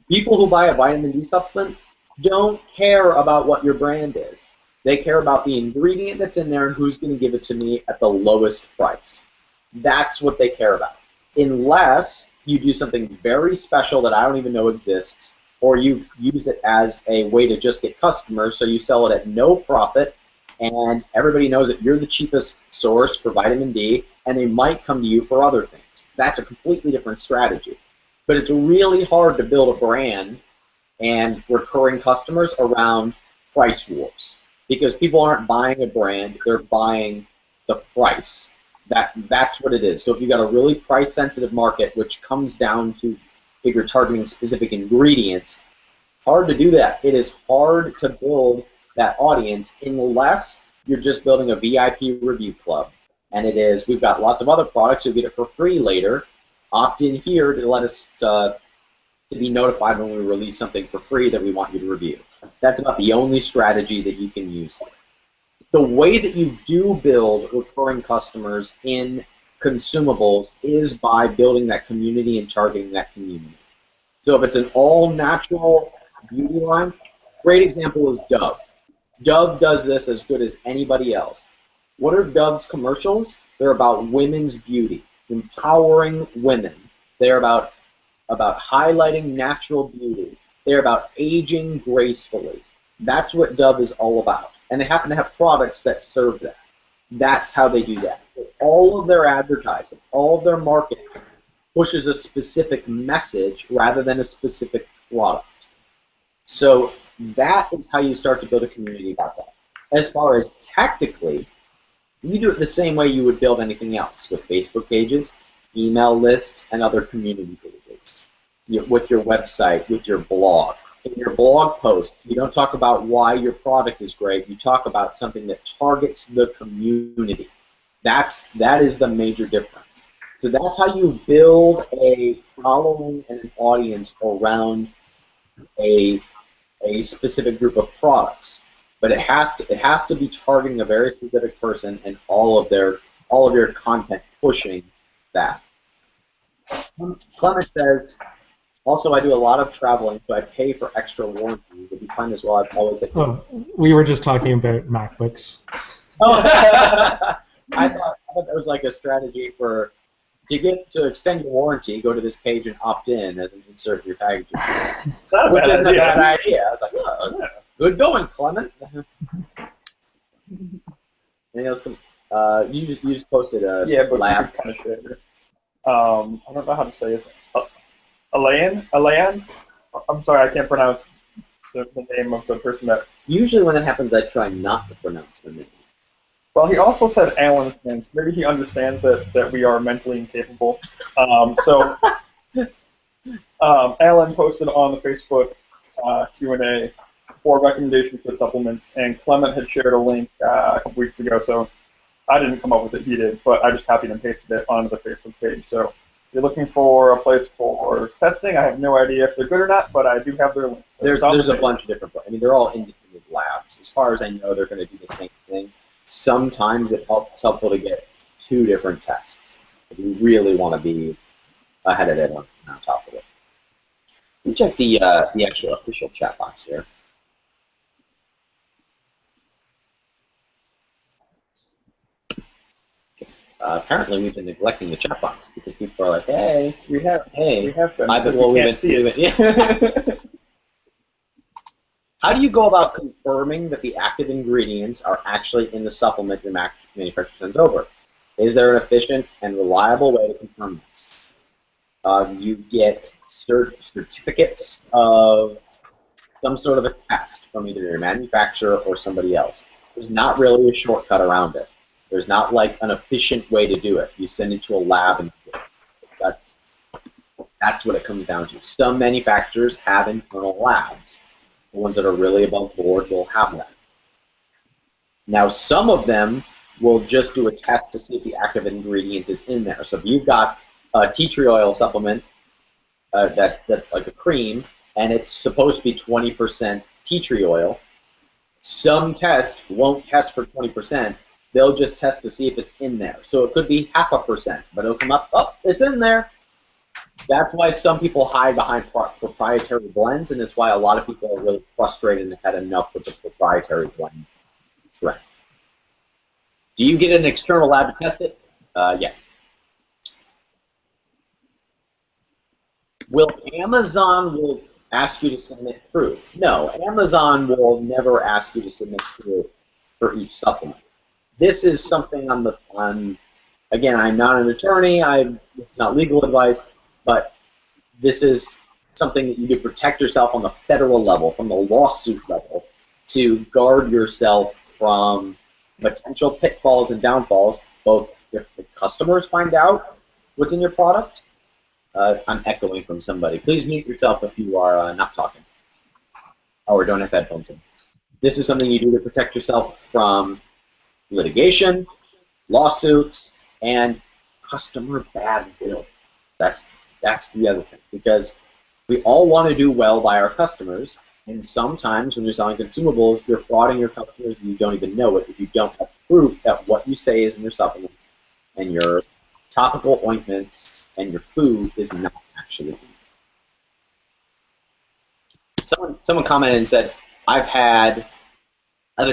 People who buy a vitamin D supplement don't care about what your brand is. They care about the ingredient that's in there and who's going to give it to me at the lowest price. That's what they care about. Unless you do something very special that I don't even know exists, or you use it as a way to just get customers, so you sell it at no profit, and everybody knows that you're the cheapest source for vitamin D, and they might come to you for other things. That's a completely different strategy. But it's really hard to build a brand and recurring customers around price wars, because people aren't buying a brand, they're buying the price. That's what it is. So if you've got a really price-sensitive market, which comes down to if you're targeting specific ingredients, hard to do that. It is hard to build that audience unless you're just building a VIP review club. And it is, we've got lots of other products, you'll get it for free later. Opt in here to let us to be notified when we release something for free that we want you to review. That's about the only strategy that you can use. The way that you do build recurring customers in consumables is by building that community and targeting that community. So if it's an all-natural beauty line, great example is Dove. Dove does this as good as anybody else. What are Dove's commercials? They're about women's beauty, empowering women. They're about highlighting natural beauty. They're about aging gracefully. That's what Dove is all about. And they happen to have products that serve that. That's how they do that. All of their advertising, all of their marketing pushes a specific message rather than a specific product. So that is how you start to build a community about that. As far as tactically, you do it the same way you would build anything else, with Facebook pages, email lists, and other community pages. With your website, with your blog. In your blog post, you don't talk about why your product is great. You talk about something that targets the community. That is the major difference. So that's how you build a following and an audience around a specific group of products. But it has to be targeting a very specific person and all of your content pushing that. Clement says, also I do a lot of traveling, so I pay for extra warranties. If you find this well, I've always... Oh, we were just talking about MacBooks. Oh, I thought that was like a strategy to extend your warranty, go to this page and opt in as an insert in your package. Which isn't a bad idea. I was like, oh, good going, Clement. Anything else? You just posted a lab. Kind of share. I don't know how to say this. Alain? I'm sorry, I can't pronounce the name of the person that... Usually when that happens, I try not to pronounce the name. Well, he also said Alan, and maybe he understands that we are mentally incapable. Alan posted on the Facebook Q&A 4 recommendations for supplements, and Clement had shared a link a couple weeks ago, so I didn't come up with it, he did, but I just copied and pasted it onto the Facebook page. So if you're looking for a place for testing, I have no idea if they're good or not, but I do have their link. So there's a bunch of different, I mean, they're all independent labs. As far as I know, they're going to do the same thing. Sometimes it's helpful to get 2 different tests if you really want to be ahead of it on top of it. Let me check the actual official chat box here. Apparently, we've been neglecting the chat box because people are like, "Hey, we have them. How do you go about confirming that the active ingredients are actually in the supplement your manufacturer sends over? Is there an efficient and reliable way to confirm this? You get certificates of some sort of a test from either your manufacturer or somebody else. There's not really a shortcut around it. There's not like an efficient way to do it. You send it to a lab and do it. That's what it comes down to. Some manufacturers have internal labs. The ones that are really above board will have that. Now, some of them will just do a test to see if the active ingredient is in there. So if you've got a tea tree oil supplement that's like a cream, and it's supposed to be 20% tea tree oil, some test won't test for 20%. They'll just test to see if it's in there. So it could be 0.5%, but it'll come up, oh, it's in there. That's why some people hide behind proprietary blends, and it's why a lot of people are really frustrated and had enough with the proprietary blend trend. Do you get an external lab to test it? Yes. Will Amazon ask you to submit proof? No, Amazon will never ask you to submit proof for each supplement. This is something again, I'm not an attorney, it's not legal advice, but this is something that you do protect yourself on the federal level, from the lawsuit level, to guard yourself from potential pitfalls and downfalls, both if the customers find out what's in your product. I'm echoing from somebody. Please mute yourself if you are not talking or don't have headphones in. This is something you do to protect yourself from litigation, lawsuits, and customer bad will. That's the other thing, because we all want to do well by our customers, and sometimes when you're selling consumables, you're frauding your customers and you don't even know it if you don't have proof that what you say is in your supplements and your topical ointments and your food is not actually in it. Someone commented and said, I've had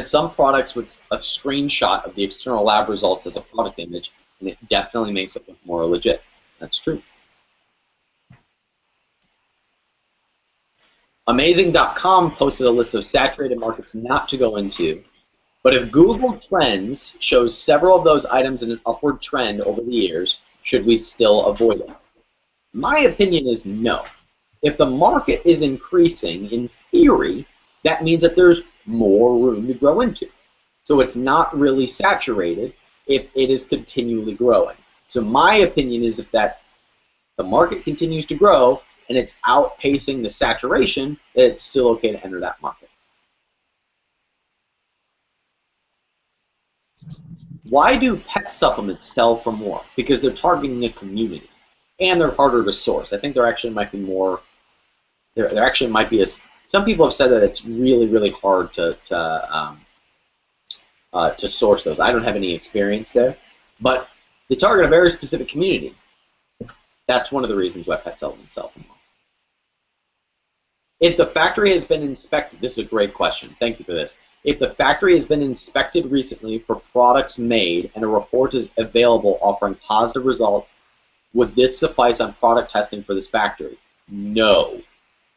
some products with a screenshot of the external lab results as a product image, and it definitely makes it look more legit. That's true. Amazing.com posted a list of saturated markets not to go into, but if Google Trends shows several of those items in an upward trend over the years, should we still avoid it? My opinion is no. If the market is increasing, in theory, that means that there's more room to grow into. So it's not really saturated if it is continually growing. So my opinion is that the market continues to grow and it's outpacing the saturation, that it's still okay to enter that market. Why do pet supplements sell for more? Because they're targeting a community, and they're harder to source. I think there actually might be more. There actually might be some people have said that it's really, really hard to source those. I don't have any experience there, but they target a very specific community. That's one of the reasons why pets seldom sell for more. If the factory has been inspected, this is a great question. Thank you for this. If the factory has been inspected recently for products made and a report is available offering positive results, would this suffice on product testing for this factory? No.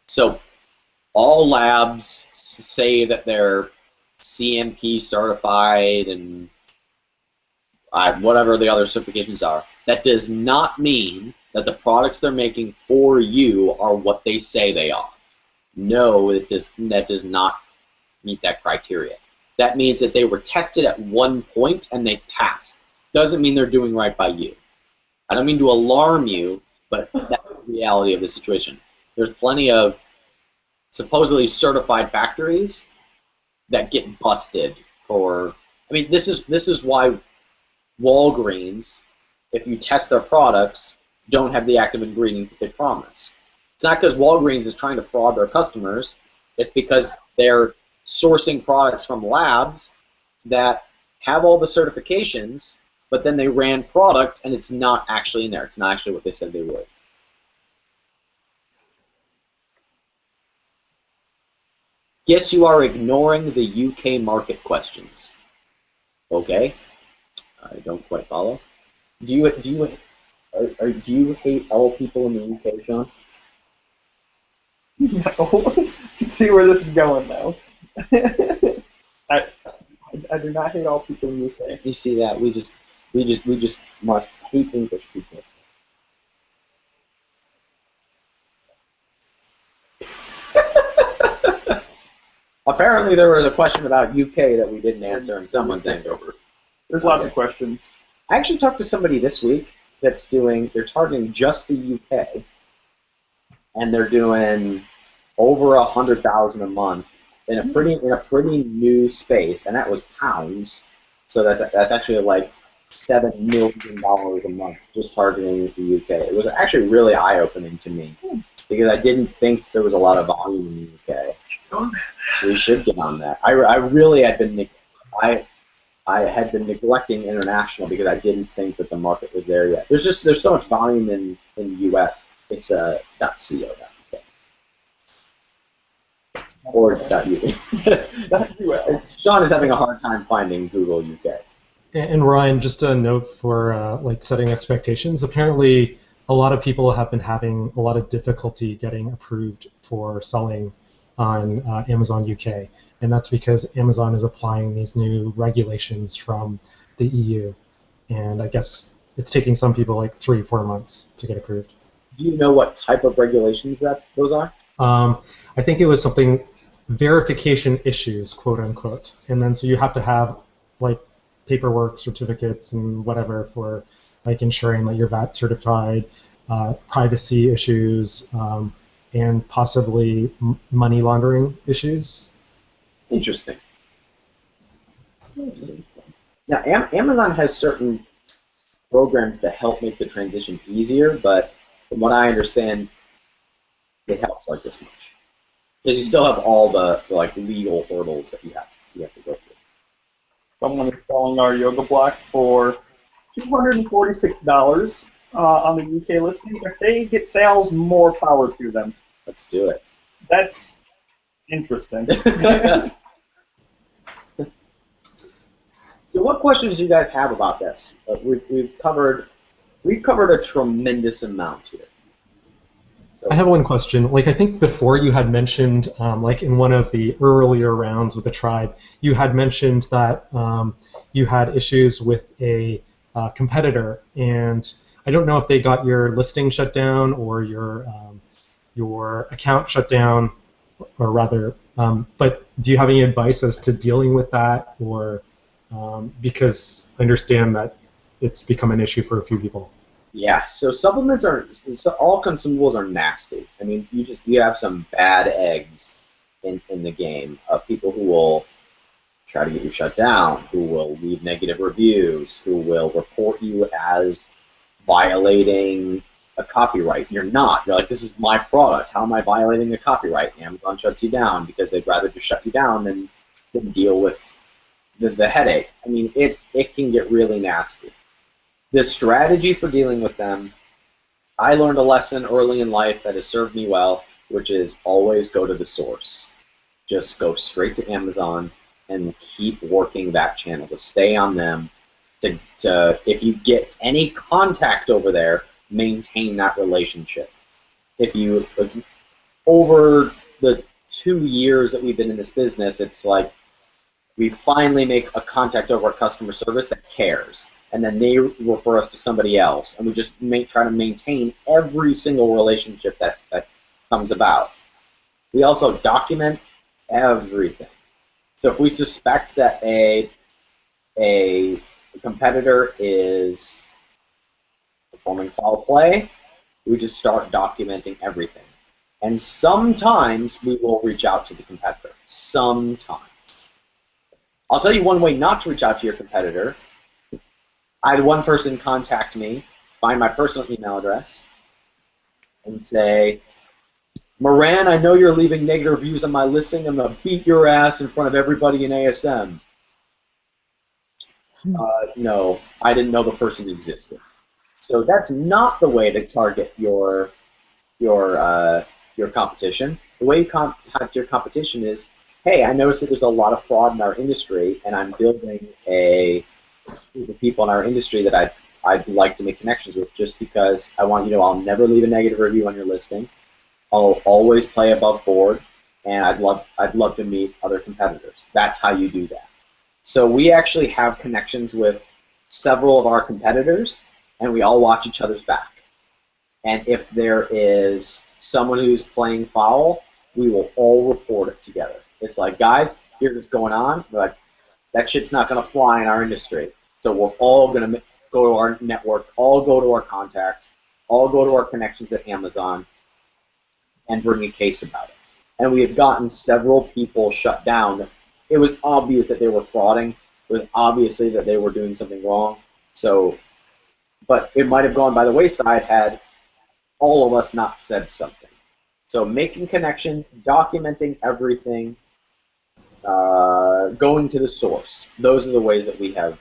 So all labs say that they're CMP certified and whatever the other certifications are. That does not mean that the products they're making for you are what they say they are. No, that does not meet that criteria. That means that they were tested at one point and they passed. Doesn't mean they're doing right by you. I don't mean to alarm you, but that's the reality of the situation. There's plenty of supposedly certified factories that get busted for. I mean, this is why Walgreens, if you test their products, don't have the active ingredients that they promise. It's not because Walgreens is trying to fraud their customers. It's because they're sourcing products from labs that have all the certifications, but then they ran product and it's not actually in there. It's not actually what they said they would. Guess you are ignoring the UK market questions. Okay, I don't quite follow. Do you hate all people in the UK, Sean? No. You can see where this is going now. I do not hate all people in the UK. You see that? We just must hate English people. Apparently there was a question about UK that we didn't answer and someone's over. There's lots of questions. I actually talked to somebody this week they're targeting just the UK, and they're doing over 100,000 a month in a pretty new space, and that was pounds. So that's actually like $7 million a month just targeting the UK. It was actually really eye-opening to me because I didn't think there was a lot of volume in the UK. We should get on that. I really had been I had been neglecting international because I didn't think that the market was there yet. There's so much volume in the US. It's .co. Or .uk. Sean is having a hard time finding Google UK. And Ryan, just a note for like setting expectations. Apparently, a lot of people have been having a lot of difficulty getting approved for selling on Amazon UK, and that's because Amazon is applying these new regulations from the EU, and I guess it's taking some people like 3-4 months to get approved. Do you know what type of regulations those are? I think it was something verification issues, quote unquote, and then so you have to have like paperwork, certificates, and whatever for like ensuring that you're VAT certified, privacy issues, and possibly money laundering issues. Interesting. Now, Amazon has certain programs that help make the transition easier, but from what I understand, it helps like this much. Because you still have all the like legal hurdles that you have to go through. Someone is selling our yoga block for $246 on the UK listing. If they get sales, more power to them. Let's do it. That's interesting. So what questions do you guys have about this? We've covered a tremendous amount here. So, I have one question. Like I think before you had mentioned, like in one of the earlier rounds with the tribe, you had mentioned that you had issues with a competitor, and I don't know if they got your listing shut down or your account shut down, or rather, but do you have any advice as to dealing with that, or because I understand that it's become an issue for a few people? Yeah, so supplements all consumables are nasty. I mean, you have some bad eggs in the game of people who will try to get you shut down, who will leave negative reviews, who will report you as violating a copyright. You're not. You're like, this is my product. How am I violating a copyright? Amazon shuts you down because they'd rather just shut you down than deal with the headache. I mean, it can get really nasty. The strategy for dealing with them I learned a lesson early in life that has served me well, which is always go to the source. Just go straight to Amazon and keep working that channel to stay on them. To if you get any contact over there, maintain that relationship. If you over the 2 years that we've been in this business, it's like we finally make a contact over our customer service that cares, and then they refer us to somebody else, and we just try to maintain every single relationship that comes about. We also document everything. So if we suspect that a competitor is performing foul play, we just start documenting everything. And sometimes we will reach out to the competitor. Sometimes. I'll tell you one way not to reach out to your competitor. I had one person contact me, find my personal email address, and say, Moran, I know you're leaving negative reviews on my listing. I'm going to beat your ass in front of everybody in ASM. No, I didn't know the person existed. So that's not the way to target your competition. The way you contact your competition is, hey, I noticed that there's a lot of fraud in our industry, and I'm building a group of people in our industry that I'd like to make connections with, just because I want you to know I'll never leave a negative review on your listing. I'll always play above board, and I'd love to meet other competitors. That's how you do that. So we actually have connections with several of our competitors, and we all watch each other's back. And if there is someone who's playing foul, we will all report it together. It's like, guys, here's what's going on. We're like, that shit's not going to fly in our industry. So we're all going to go to our network, all go to our contacts, all go to our connections at Amazon, and bring a case about it. And we have gotten several people shut down. It was obvious that they were frauding. It was obviously that they were doing something wrong. So, but it might have gone by the wayside had all of us not said something. So making connections, documenting everything, going to the source. Those are the ways that we have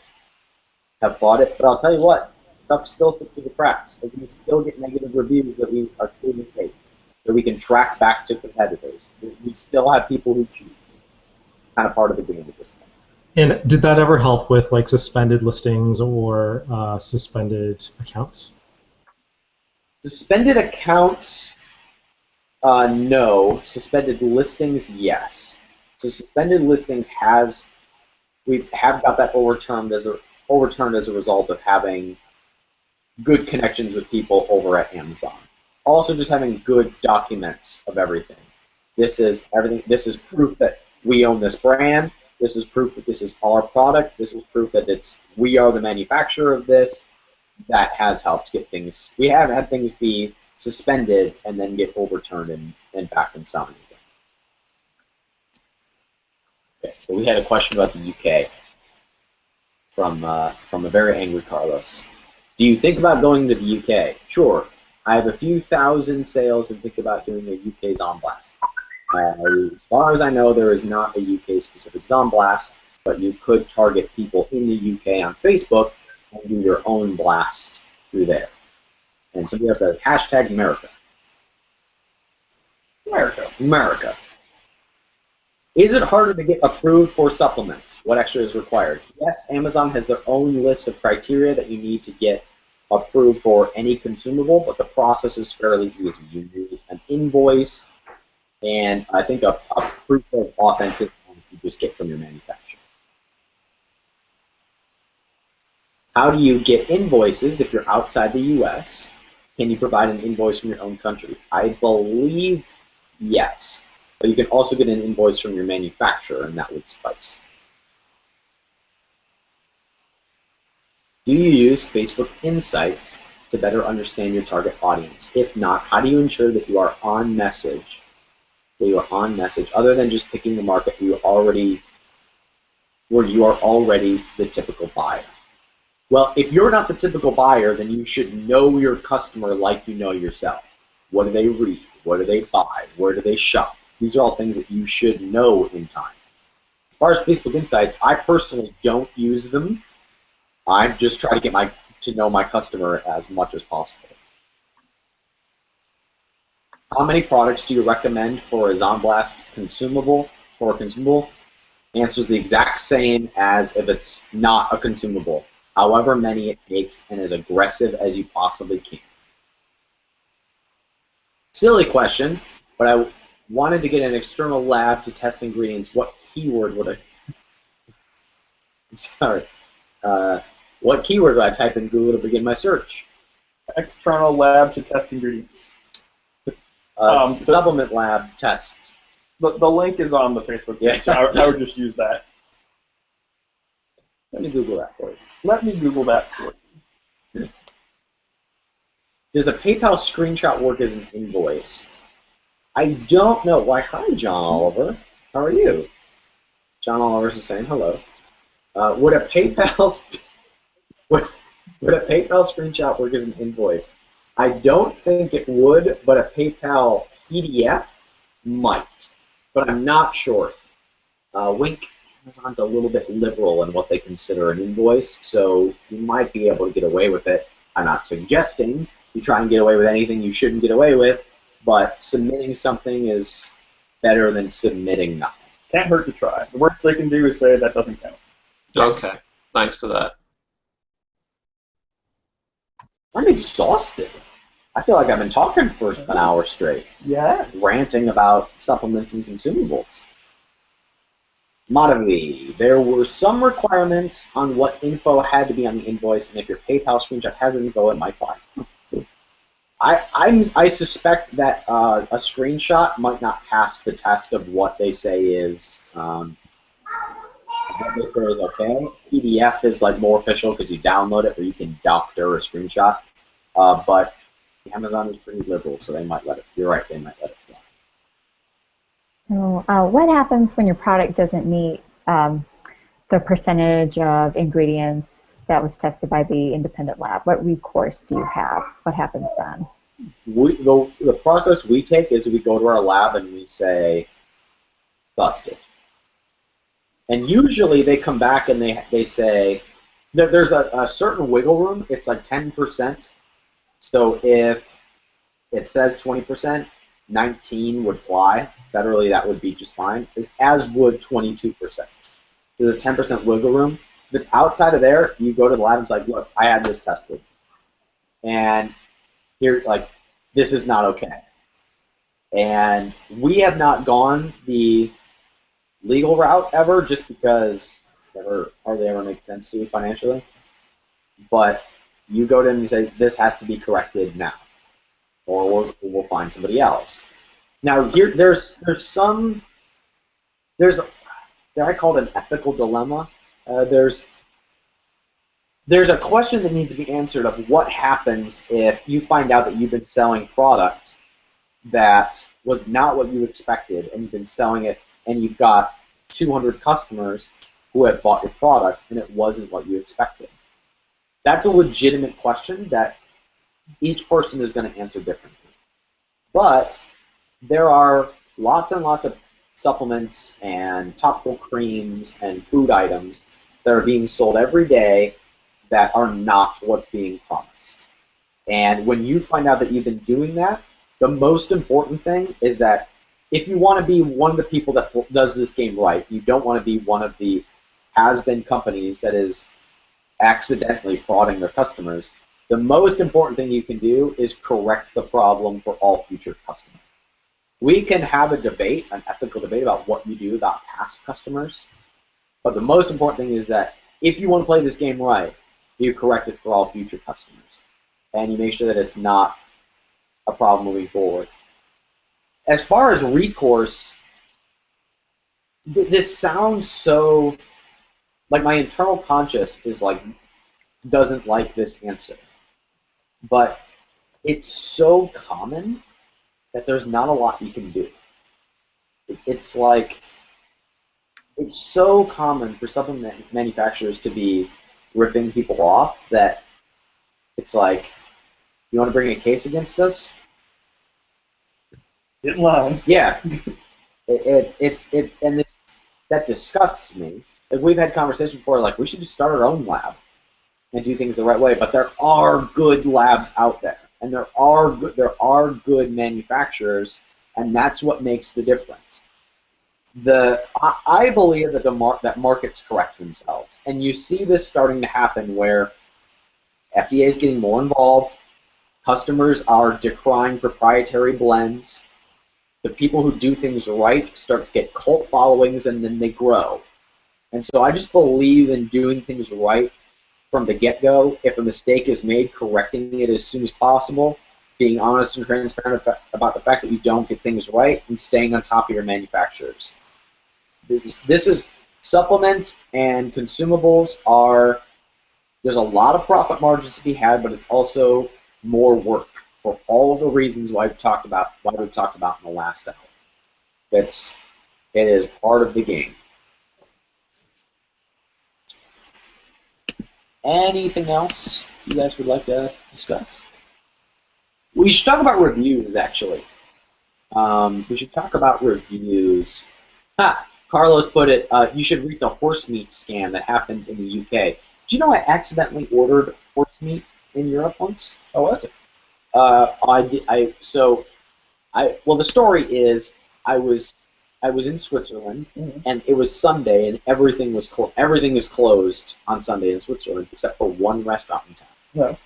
fought it. But I'll tell you what, stuff still slips through the cracks. Like, we still get negative reviews that we are clearly fake, that we can track back to competitors. We still have people who cheat. Kind of part of the game at this point. And did that ever help with like suspended listings or suspended accounts? Suspended accounts, no. Suspended listings, yes. So suspended listings we have got that overturned as a result of having good connections with people over at Amazon. Also, just having good documents of everything. This is everything. This is proof that we own this brand. This is proof that this is our product. This is proof that we are the manufacturer of this. That has helped get things. We have had things be suspended and then get overturned and back in selling again. Okay, so we had a question about the UK from a very angry Carlos. Do you think about going to the UK? Sure. I have a few thousand sales and think about doing a UK Zomblast. As far as I know, there is not a UK-specific Zomblast, but you could target people in the UK on Facebook and do your own blast through there. And somebody else says, hashtag America. America. Is it harder to get approved for supplements? What extra is required? Yes, Amazon has their own list of criteria that you need to get approved for any consumable, but the process is fairly easy. You need an invoice and I think a proof of authenticity you just get from your manufacturer. How do you get invoices if you're outside the U.S.? Can you provide an invoice from your own country? I believe yes. But you can also get an invoice from your manufacturer, and that would suffice. Do you use Facebook Insights to better understand your target audience? If not, how do you ensure that you are on message? Other than just picking the market where you are already the typical buyer. Well, if you're not the typical buyer, then you should know your customer like you know yourself. What do they read? What do they buy? Where do they shop? These are all things that you should know in time. As far as Facebook Insights, I personally don't use them. I just try to get to know my customer as much as possible. How many products do you recommend for a Zomblast consumable? For a consumable, answers the exact same as if it's not a consumable. However many it takes, and as aggressive as you possibly can. Silly question, but I wanted to get an external lab to test ingredients. What keyword would I? I'm sorry. What keyword would I type in Google to begin my search? External lab to test ingredients. Supplement lab test. The link is on the Facebook page. Yeah. I would just use that. Let me Google that for you. Let me Google that for you. Does a PayPal screenshot work as an invoice? I don't know. Why, hi, John Oliver. How are you? John Oliver's is saying hello. Would a PayPal screenshot work as an invoice? I don't think it would, but a PayPal PDF might. But I'm not sure. Wink, Amazon's a little bit liberal in what they consider an invoice, so you might be able to get away with it. I'm not suggesting you try and get away with anything you shouldn't get away with, but submitting something is better than submitting nothing. Can't hurt to try. The worst they can do is say that doesn't count. Okay, thanks for that. I'm exhausted. I feel like I've been talking for an hour straight. Yeah. Ranting about supplements and consumables. Madhavi, there were some requirements on what info had to be on the invoice, and if your PayPal screenshot has info, it might fly. I suspect that a screenshot might not pass the test of what they say is okay. PDF is like more official because you download it, or you can doctor a screenshot. But Amazon is pretty liberal, so they might let it. You're right, they might let it fly. So, what happens when your product doesn't meet the percentage of ingredients that was tested by the independent lab? What recourse do you have? What happens then? The process we take is we go to our lab and we say, busted. And usually they come back and they say, there's a certain wiggle room. It's like 10%. So if it says 20%, 19 would fly. Federally, that would be just fine, as would 22%. So there's a 10% wiggle room. If it's outside of there, you go to the lab and it's like, look, I had this tested. And here, like, this is not okay. And we have not gone the legal route ever, just because it hardly ever makes sense to you financially. But you go to them and you say, this has to be corrected now, or we'll find somebody else. Now, here, there's I call it an ethical dilemma. There's a question that needs to be answered of what happens if you find out that you've been selling product that was not what you expected, and you've been selling it, and you've got 200 customers who have bought your product, and it wasn't what you expected. That's a legitimate question that each person is going to answer differently. But there are lots and lots of supplements and topical creams and food items that are being sold every day that are not what's being promised. And when you find out that you've been doing that, the most important thing is that if you want to be one of the people that does this game right, you don't want to be one of the has-been companies that is accidentally frauding their customers. The most important thing you can do is correct the problem for all future customers. We can have a debate, an ethical debate about what you do about past customers, but the most important thing is that if you want to play this game right, you correct it for all future customers, and you make sure that it's not a problem moving forward. As far as recourse, this sounds so, like my internal conscience is like, doesn't like this answer. But it's so common that there's not a lot you can do. It's like, it's so common for supplement manufacturers to be ripping people off that it's like, you want to bring a case against us? Get in line. Yeah. That disgusts me. Like, we've had conversations before, like, we should just start our own lab and do things the right way, but there are good labs out there, and there are good manufacturers, and that's what makes the difference. I believe that that markets correct themselves, and you see this starting to happen where FDA is getting more involved. Customers are decrying proprietary blends. The people who do things right start to get cult followings, and then they grow. And so I just believe in doing things right from the get-go. If a mistake is made, correcting it as soon as possible, being honest and transparent about the fact that you don't get things right, and staying on top of your manufacturers. This is supplements and consumables are, there's a lot of profit margins to be had, but it's also more work for all of the reasons why we've talked about in the last hour. It is part of the game. Anything else you guys would like to discuss? We should talk about reviews, actually. We should talk about reviews. Carlos put it, you should read the horse meat scam that happened in the UK. Do you know I accidentally ordered horse meat in Europe once? Oh, was it? Well, the story is I was in Switzerland, and it was Sunday, and everything is closed on Sunday in Switzerland except for one restaurant in town. Yeah.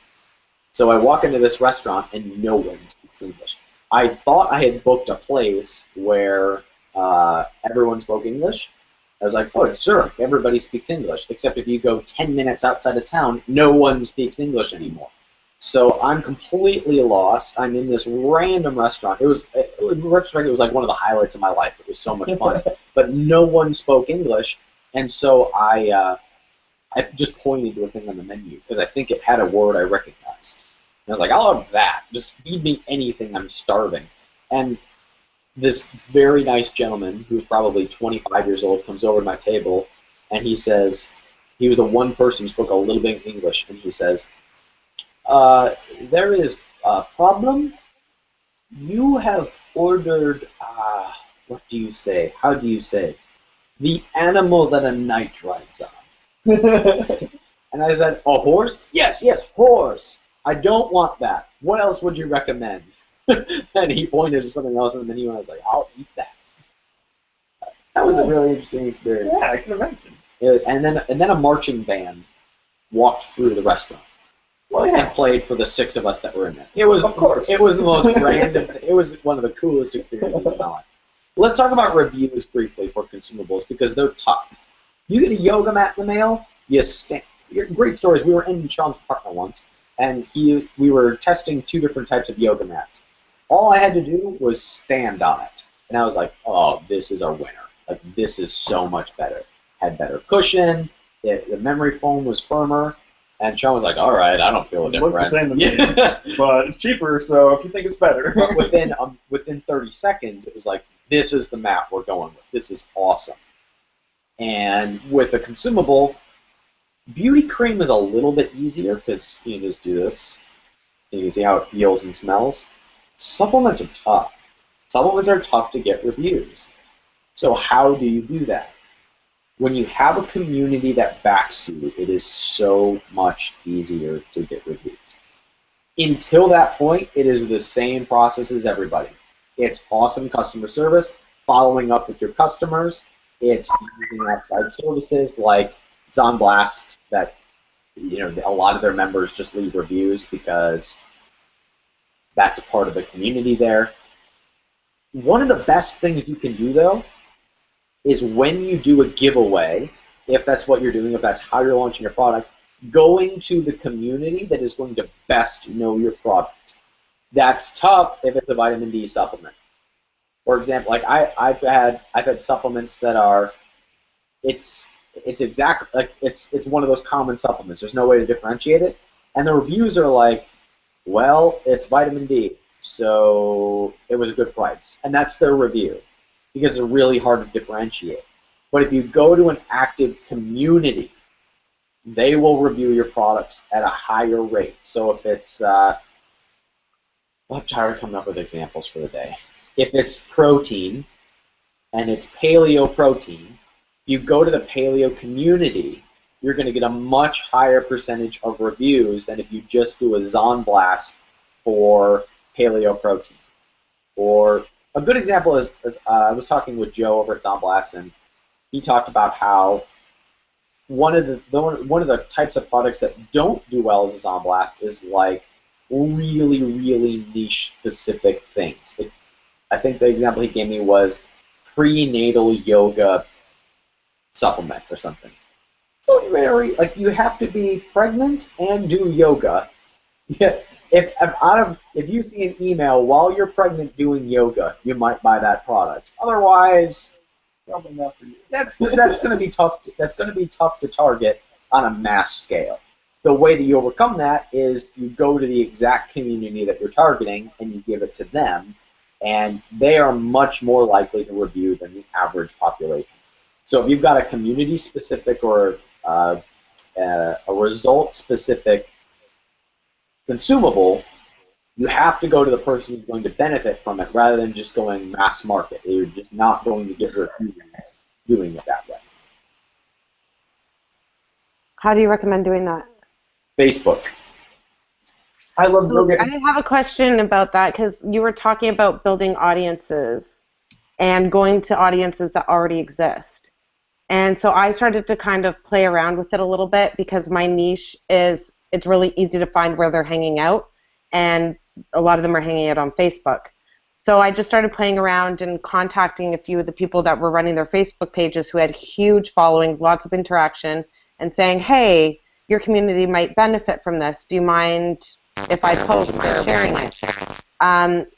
So I walk into this restaurant, and no one speaks English. I thought I had booked a place where everyone spoke English. I was like, oh, sure, everybody speaks English, except if you go 10 minutes outside of town, no one speaks English anymore. So I'm completely lost. I'm in this random restaurant. It was like one of the highlights of my life. It was so much fun. But no one spoke English, and so I just pointed to a thing on the menu because I think it had a word I recognized. And I was like, I'll have that. Just feed me anything. I'm starving. And this very nice gentleman, who's probably 25 years old, comes over to my table, and he says, he was the one person who spoke a little bit of English, and he says, there is a problem. You have ordered, what do you say? How do you say? The animal that a knight rides on. And I said, a horse? Yes, horse. I don't want that. What else would you recommend? And he pointed to something else on the menu, and I was like, I'll eat that. That was a really interesting experience. Yeah, I can imagine. And then a marching band walked through the restaurant. Well, yeah. And played for the 6 of us that were in there. It was, of course. It was the most random. It was one of the coolest experiences of my life. Let's talk about reviews briefly for consumables because they're tough. You get a yoga mat in the mail. Great stories. We were in Sean's apartment once, and we were testing 2 different types of yoga mats. All I had to do was stand on it, and I was like, "Oh, this is a winner! Like this is so much better. Had better cushion. The memory foam was firmer." And Sean was like, "All right, I don't feel a difference." Looks the same to me, but it's cheaper. So if you think it's better, but within 30 seconds, it was like, "This is the mat we're going with. This is awesome." And with a consumable, beauty cream is a little bit easier because you can just do this. You can see how it feels and smells. Supplements are tough. Supplements are tough to get reviews. So how do you do that? When you have a community that backs you, it is so much easier to get reviews. Until that point, it is the same process as everybody. It's awesome customer service, following up with your customers. It's using outside services like Zonblast that a lot of their members just leave reviews because that's part of the community there. One of the best things you can do, though, is when you do a giveaway, if that's what you're doing, if that's how you're launching your product, going to the community that is going to best know your product. That's tough if it's a vitamin D supplement. For example, like I've had supplements that are, it's one of those common supplements. There's no way to differentiate it, and the reviews are like, well, it's vitamin D, so it was a good price, and that's their review because it's really hard to differentiate. But if you go to an active community, they will review your products at a higher rate. So if it's, I'm tired of coming up with examples for the day. If it's protein and it's paleo protein, you go to the paleo community, you're going to get a much higher percentage of reviews than if you just do a Zonblast for paleo protein. Or a good example is I was talking with Joe over at Don Blast, and he talked about how one of the types of products that don't do well as a Zon Blast is like really, really niche specific things. Like, I think the example he gave me was prenatal yoga supplement or something. So very, like, you have to be pregnant and do yoga. Yeah. If you see an email while you're pregnant doing yoga, you might buy that product. Otherwise, probably not for you. That's going to be tough. That's going to be tough to target on a mass scale. The way that you overcome that is you go to the exact community that you're targeting and you give it to them, and they are much more likely to review than the average population. So if you've got a community-specific or a result-specific consumable, you have to go to the person who's going to benefit from it rather than just going mass market. You're just not going to get reviews doing it that way. How do you recommend doing that? Facebook. I love yoga. I have a question about that because you were talking about building audiences and going to audiences that already exist. And so I started to kind of play around with it a little bit because my niche is, it's really easy to find where they're hanging out, and a lot of them are hanging out on Facebook. So I just started playing around and contacting a few of the people that were running their Facebook pages who had huge followings, lots of interaction, and saying, hey, your community might benefit from this. Do you mind if I post or sharing it?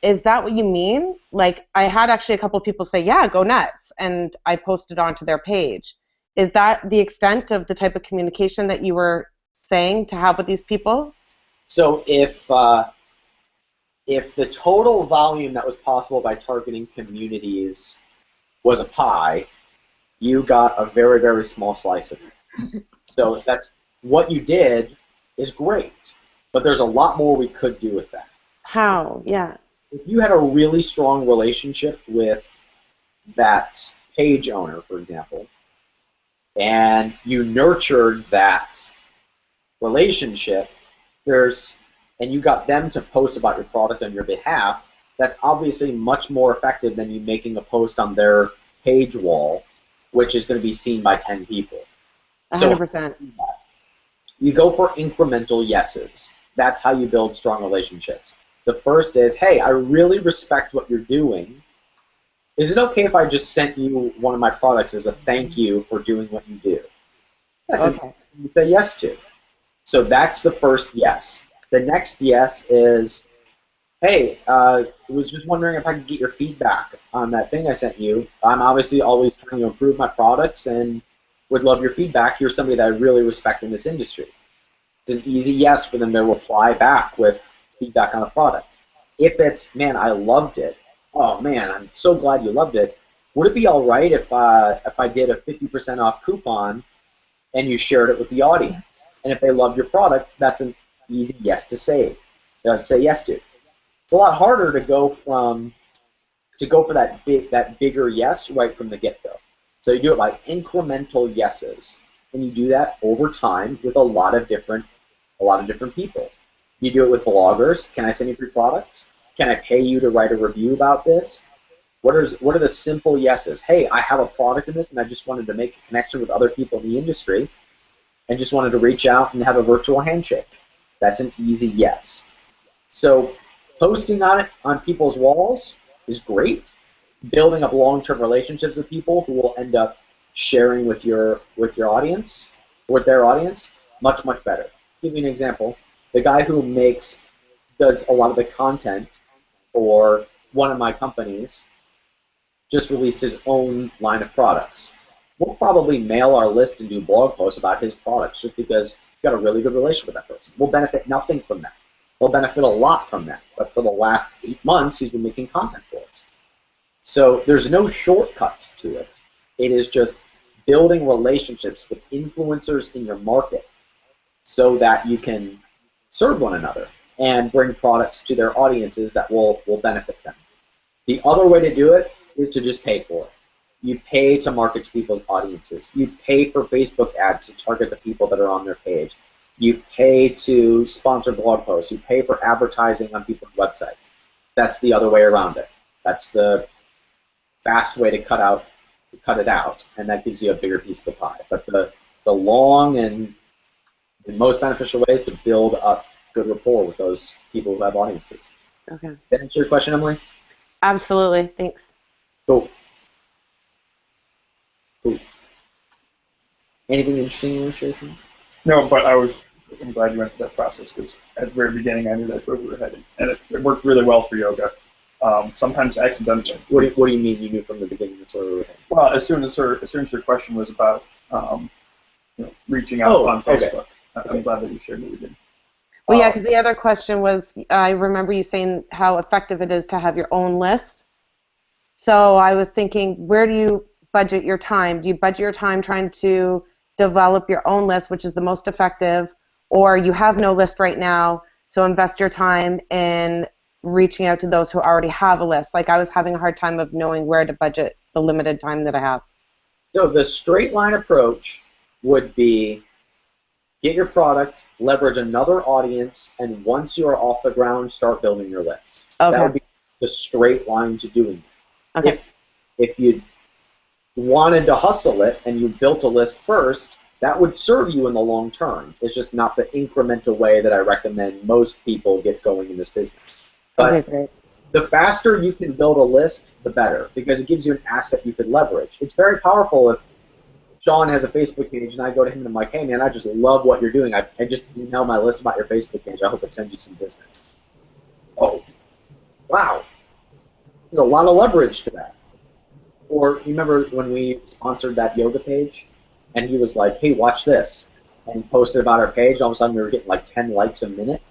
Is that what you mean? Like, I had actually a couple people say, yeah, go nuts, and I posted onto their page. Is that the extent of the type of communication that you were saying to have with these people? So if the total volume that was possible by targeting communities was a pie, you got a very, very small slice of it. So that's what you did is great, but there's a lot more we could do with that. How? Yeah. If you had a really strong relationship with that page owner, for example, and you nurtured that relationship, and you got them to post about your product on your behalf, that's obviously much more effective than you making a post on their page wall, which is going to be seen by 10 people. 100%. So you go for incremental yeses. That's how you build strong relationships. The first is, hey, I really respect what you're doing. Is it okay if I just sent you one of my products as a thank you for doing what you do? That's okay. You say yes to. So that's the first yes. The next yes is, hey, I was just wondering if I could get your feedback on that thing I sent you. I'm obviously always trying to improve my products and would love your feedback. You're somebody that I really respect in this industry. It's an easy yes for them to reply back with feedback on a product. If it's, man, I loved it. Oh, man, I'm so glad you loved it. Would it be all right if I did a 50% off coupon and you shared it with the audience? And if they love your product, that's an easy yes to say yes to. It's a lot harder to go for that bigger yes right from the get-go. So you do it by incremental yeses, and you do that over time with a lot of different people. You do it with bloggers. Can I send you free product? Can I pay you to write a review about this? What are the simple yeses? Hey, I have a product in this, and I just wanted to make a connection with other people in the industry, and just wanted to reach out and have a virtual handshake. That's an easy yes. So posting on it on people's walls is great. Building up long-term relationships with people who will end up sharing with your audience, with their audience, much, much better. I'll give you an example. The guy who does a lot of the content for one of my companies just released his own line of products. We'll probably mail our list and do blog posts about his products just because we've got a really good relationship with that person. We'll benefit nothing from that. We'll benefit a lot from that. But for the last 8 months, he's been making content for us. So there's no shortcut to it. It is just building relationships with influencers in your market so that you can serve one another and bring products to their audiences that will benefit them. The other way to do it is to just pay for it. You pay to market to people's audiences. You pay for Facebook ads to target the people that are on their page. You pay to sponsor blog posts. You pay for advertising on people's websites. That's the other way around it. That's the fast way to cut it out, and that gives you a bigger piece of the pie. But the long and the most beneficial way is to build up good rapport with those people who have audiences. Okay. Did that answer your question, Emily? Absolutely. Thanks. Cool. Anything interesting you want to share from me? No, but I'm glad you went through that process because at the very beginning I knew that's where we were headed, and it worked really well for yoga. Sometimes accidentally. What do you mean you knew from the beginning that's where we were headed? Well, as soon as your question was about reaching out on Facebook, okay. I'm glad that you shared what we did. Well, yeah, because the other question was, I remember you saying how effective it is to have your own list. So I was thinking, where do you budget your time? Do you budget your time trying to develop your own list, which is the most effective, or you have no list right now, so invest your time in reaching out to those who already have a list? Like, I was having a hard time of knowing where to budget the limited time that I have. So the straight line approach would be get your product, leverage another audience, and once you are off the ground, start building your list. Okay. That would be the straight line to doing it. Okay. If you wanted to hustle it and you built a list first, that would serve you in the long term. It's just not the incremental way that I recommend most people get going in this business. But Okay, great. the faster you can build a list, the better, because it gives you an asset you could leverage. It's very powerful if Sean has a Facebook page and I go to him and I'm like, hey man, I just love what you're doing. I just emailed my list about your Facebook page. I hope it sends you some business. Oh, wow. There's a lot of leverage to that. Or you remember when we sponsored that yoga page and he was like, hey, watch this. And he posted about our page. All of a sudden we were getting like 10 likes a minute.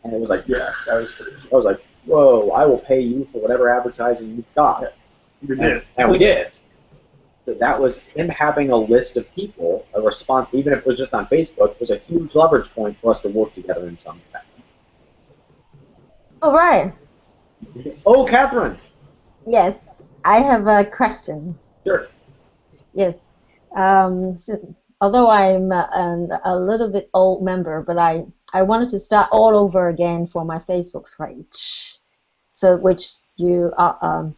And it was like, yeah, that was crazy. I was like, whoa, I will pay you for whatever advertising you've got. We did. And we did. So that was him having a list of people, a response, even if it was just on Facebook, was a huge leverage point for us to work together in some way. All right. Oh, Catherine. Yes, I have a question. Sure. Yes. Although I'm a little bit old member, but I wanted to start all over again for my Facebook page, so which you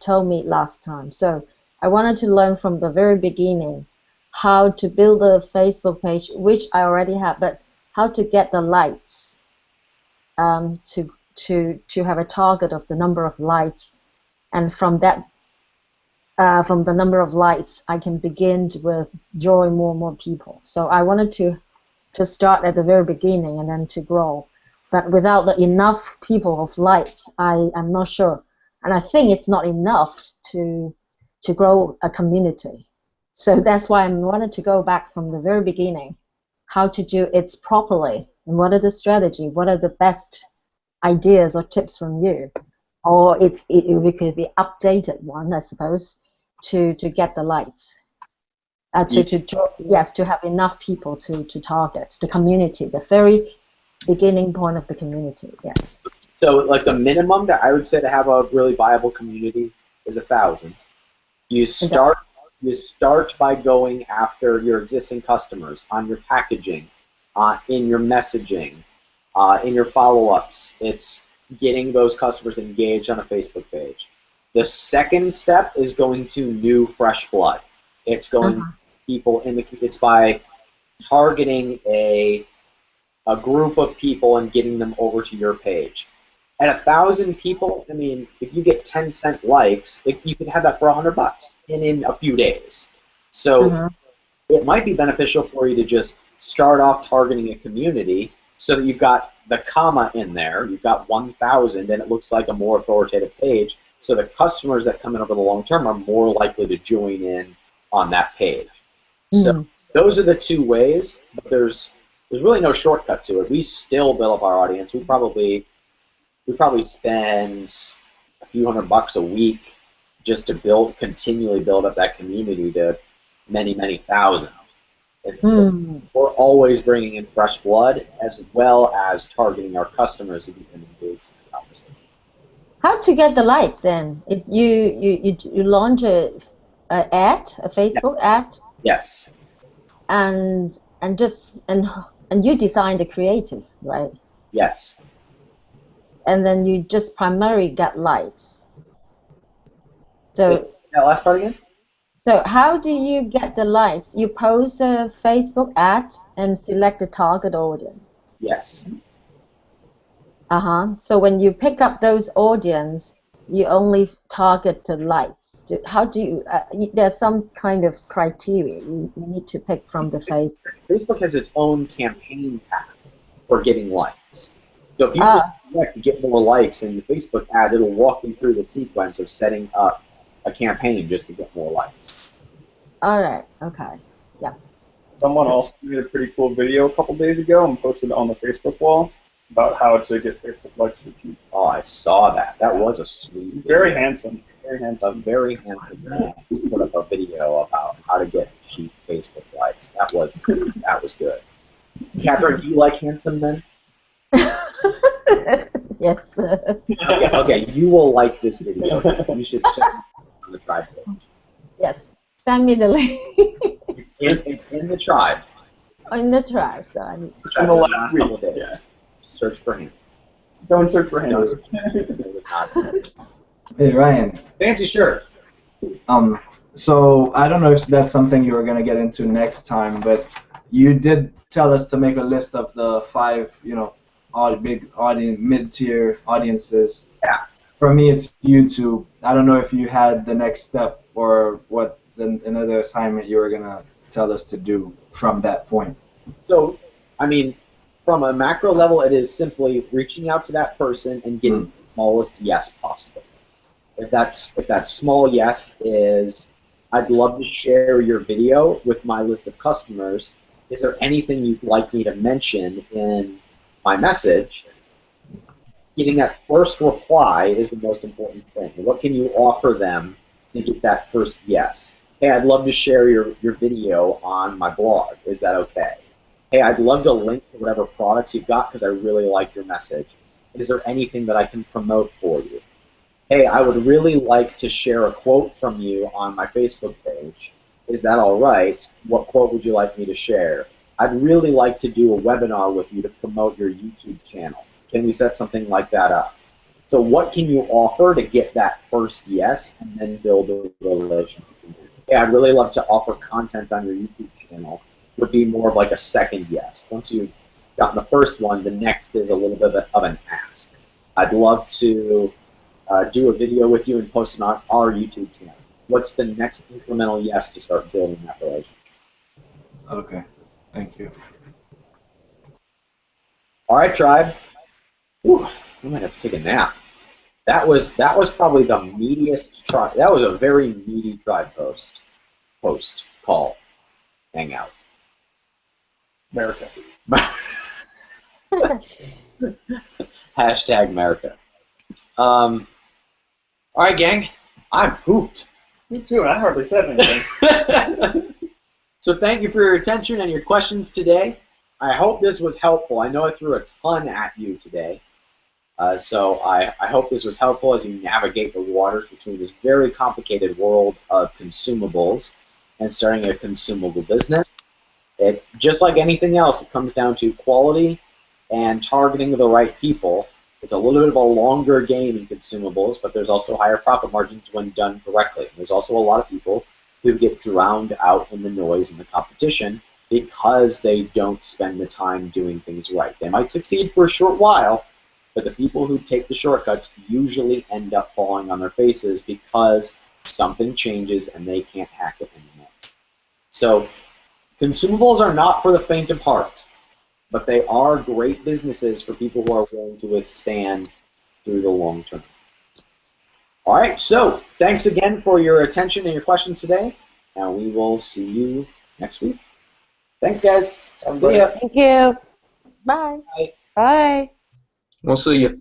told me last time. So I wanted to learn from the very beginning how to build a Facebook page, which I already have, but how to get the likes, to have a target of the number of likes, and from that, from the number of likes, I can begin with drawing more and more people. So I wanted to start at the very beginning and then to grow, but without the enough people of likes, I'm not sure, and I think it's not enough to grow a community. So that's why I wanted to go back from the very beginning, how to do it properly, and what are the strategy, what are the best ideas or tips from you, or it could be updated one, I suppose, to get the likes, to have enough people to target the community, the very beginning point of the community. Yes. So like the minimum that I would say to have a really viable community is 1,000. You start by going after your existing customers on your packaging, in your messaging, in your follow-ups. It's getting those customers engaged on a Facebook page. The second step is going to new fresh blood. It's going people in the. It's by targeting a group of people and getting them over to your page. At 1,000 people, I mean, if you get 10-cent likes, you could have that for $100 in a few days. So it might be beneficial for you to just start off targeting a community so that you've got the comma in there, you've got 1,000, and it looks like a more authoritative page. So the customers that come in over the long term are more likely to join in on that page. So those are the two ways, but there's really no shortcut to it. We still build up our audience. We probably spend a few $100 a week just to continually build up that community to many, many thousands. We're always bringing in fresh blood as well as targeting our customers to keep them engaged in the conversation. How to get the likes then? If you launch a Facebook ad? Yes. And And you design the creative, right? Yes. And then you just primarily get likes. So that last part again? So how do you get the likes? You post a Facebook ad and select the target audience. Yes. So when you pick up those audience, you only target the likes. How do you? There's some kind of criteria you need to pick from the Facebook. Facebook has its own campaign path for getting likes. So if you just select to get more likes in the Facebook ad, it'll walk you through the sequence of setting up a campaign just to get more likes. All right. Okay. Yeah. Someone also made a pretty cool video a couple days ago and posted it on the Facebook wall about how to get Facebook likes for people. Oh, I saw that. That was a sweet video. Very handsome. Very handsome. A very handsome man put up a video about how to get cheap Facebook likes. That was good. Catherine, do you like handsome men? Yes. Okay, you will like this video. You should check it out on the tribe page. Yes. Send me the link. It's in the tribe. In the tribe, so I need to. In the last couple of days. Yeah. Search for handsome. Don't search for handsome. Hey Ryan. Fancy shirt. So I don't know if that's something you were gonna get into next time, but you did tell us to make a list of the 5, big audience, mid-tier audiences. Yeah. For me, it's YouTube. I don't know if you had the next step or what another assignment you were gonna tell us to do from that point. So, I mean, from a macro level, it is simply reaching out to that person and getting the smallest yes possible. If that small yes is, I'd love to share your video with my list of customers. Is there anything you'd like me to mention in my message? Getting that first reply is the most important thing. What can you offer them to get that first yes? Hey, I'd love to share your video on my blog. Is that okay? Hey, I'd love to link to whatever products you've got because I really like your message. Is there anything that I can promote for you? Hey, I would really like to share a quote from you on my Facebook page. Is that all right? What quote would you like me to share? I'd really like to do a webinar with you to promote your YouTube channel. Can we set something like that up? So what can you offer to get that first yes and then build a relationship? Yeah, I'd really love to offer content on your YouTube channel. Would be more of like a second yes. Once you've gotten the first one, the next is a little bit of an ask. I'd love to do a video with you and post it on our YouTube channel. What's the next incremental yes to start building that relationship? Okay, thank you. All right, tribe. Whew, I might have to take a nap. That was probably the meatiest tribe. That was a very meaty tribe post call hangout. America. Hashtag America. All right, gang. I'm pooped. Me too. I hardly said anything. So thank you for your attention and your questions today. I hope this was helpful. I know I threw a ton at you today. So I hope this was helpful as you navigate the waters between this very complicated world of consumables and starting a consumable business. Just like anything else, it comes down to quality and targeting the right people. It's a little bit of a longer game in consumables, but there's also higher profit margins when done correctly. There's also a lot of people who get drowned out in the noise and the competition because they don't spend the time doing things right. They might succeed for a short while, but the people who take the shortcuts usually end up falling on their faces because something changes and they can't hack it anymore. So consumables are not for the faint of heart, but they are great businesses for people who are willing to withstand through the long term. All right, so thanks again for your attention and your questions today, and we will see you next week. Thanks, guys. See ya. Thank you. Bye. Bye. We'll see you.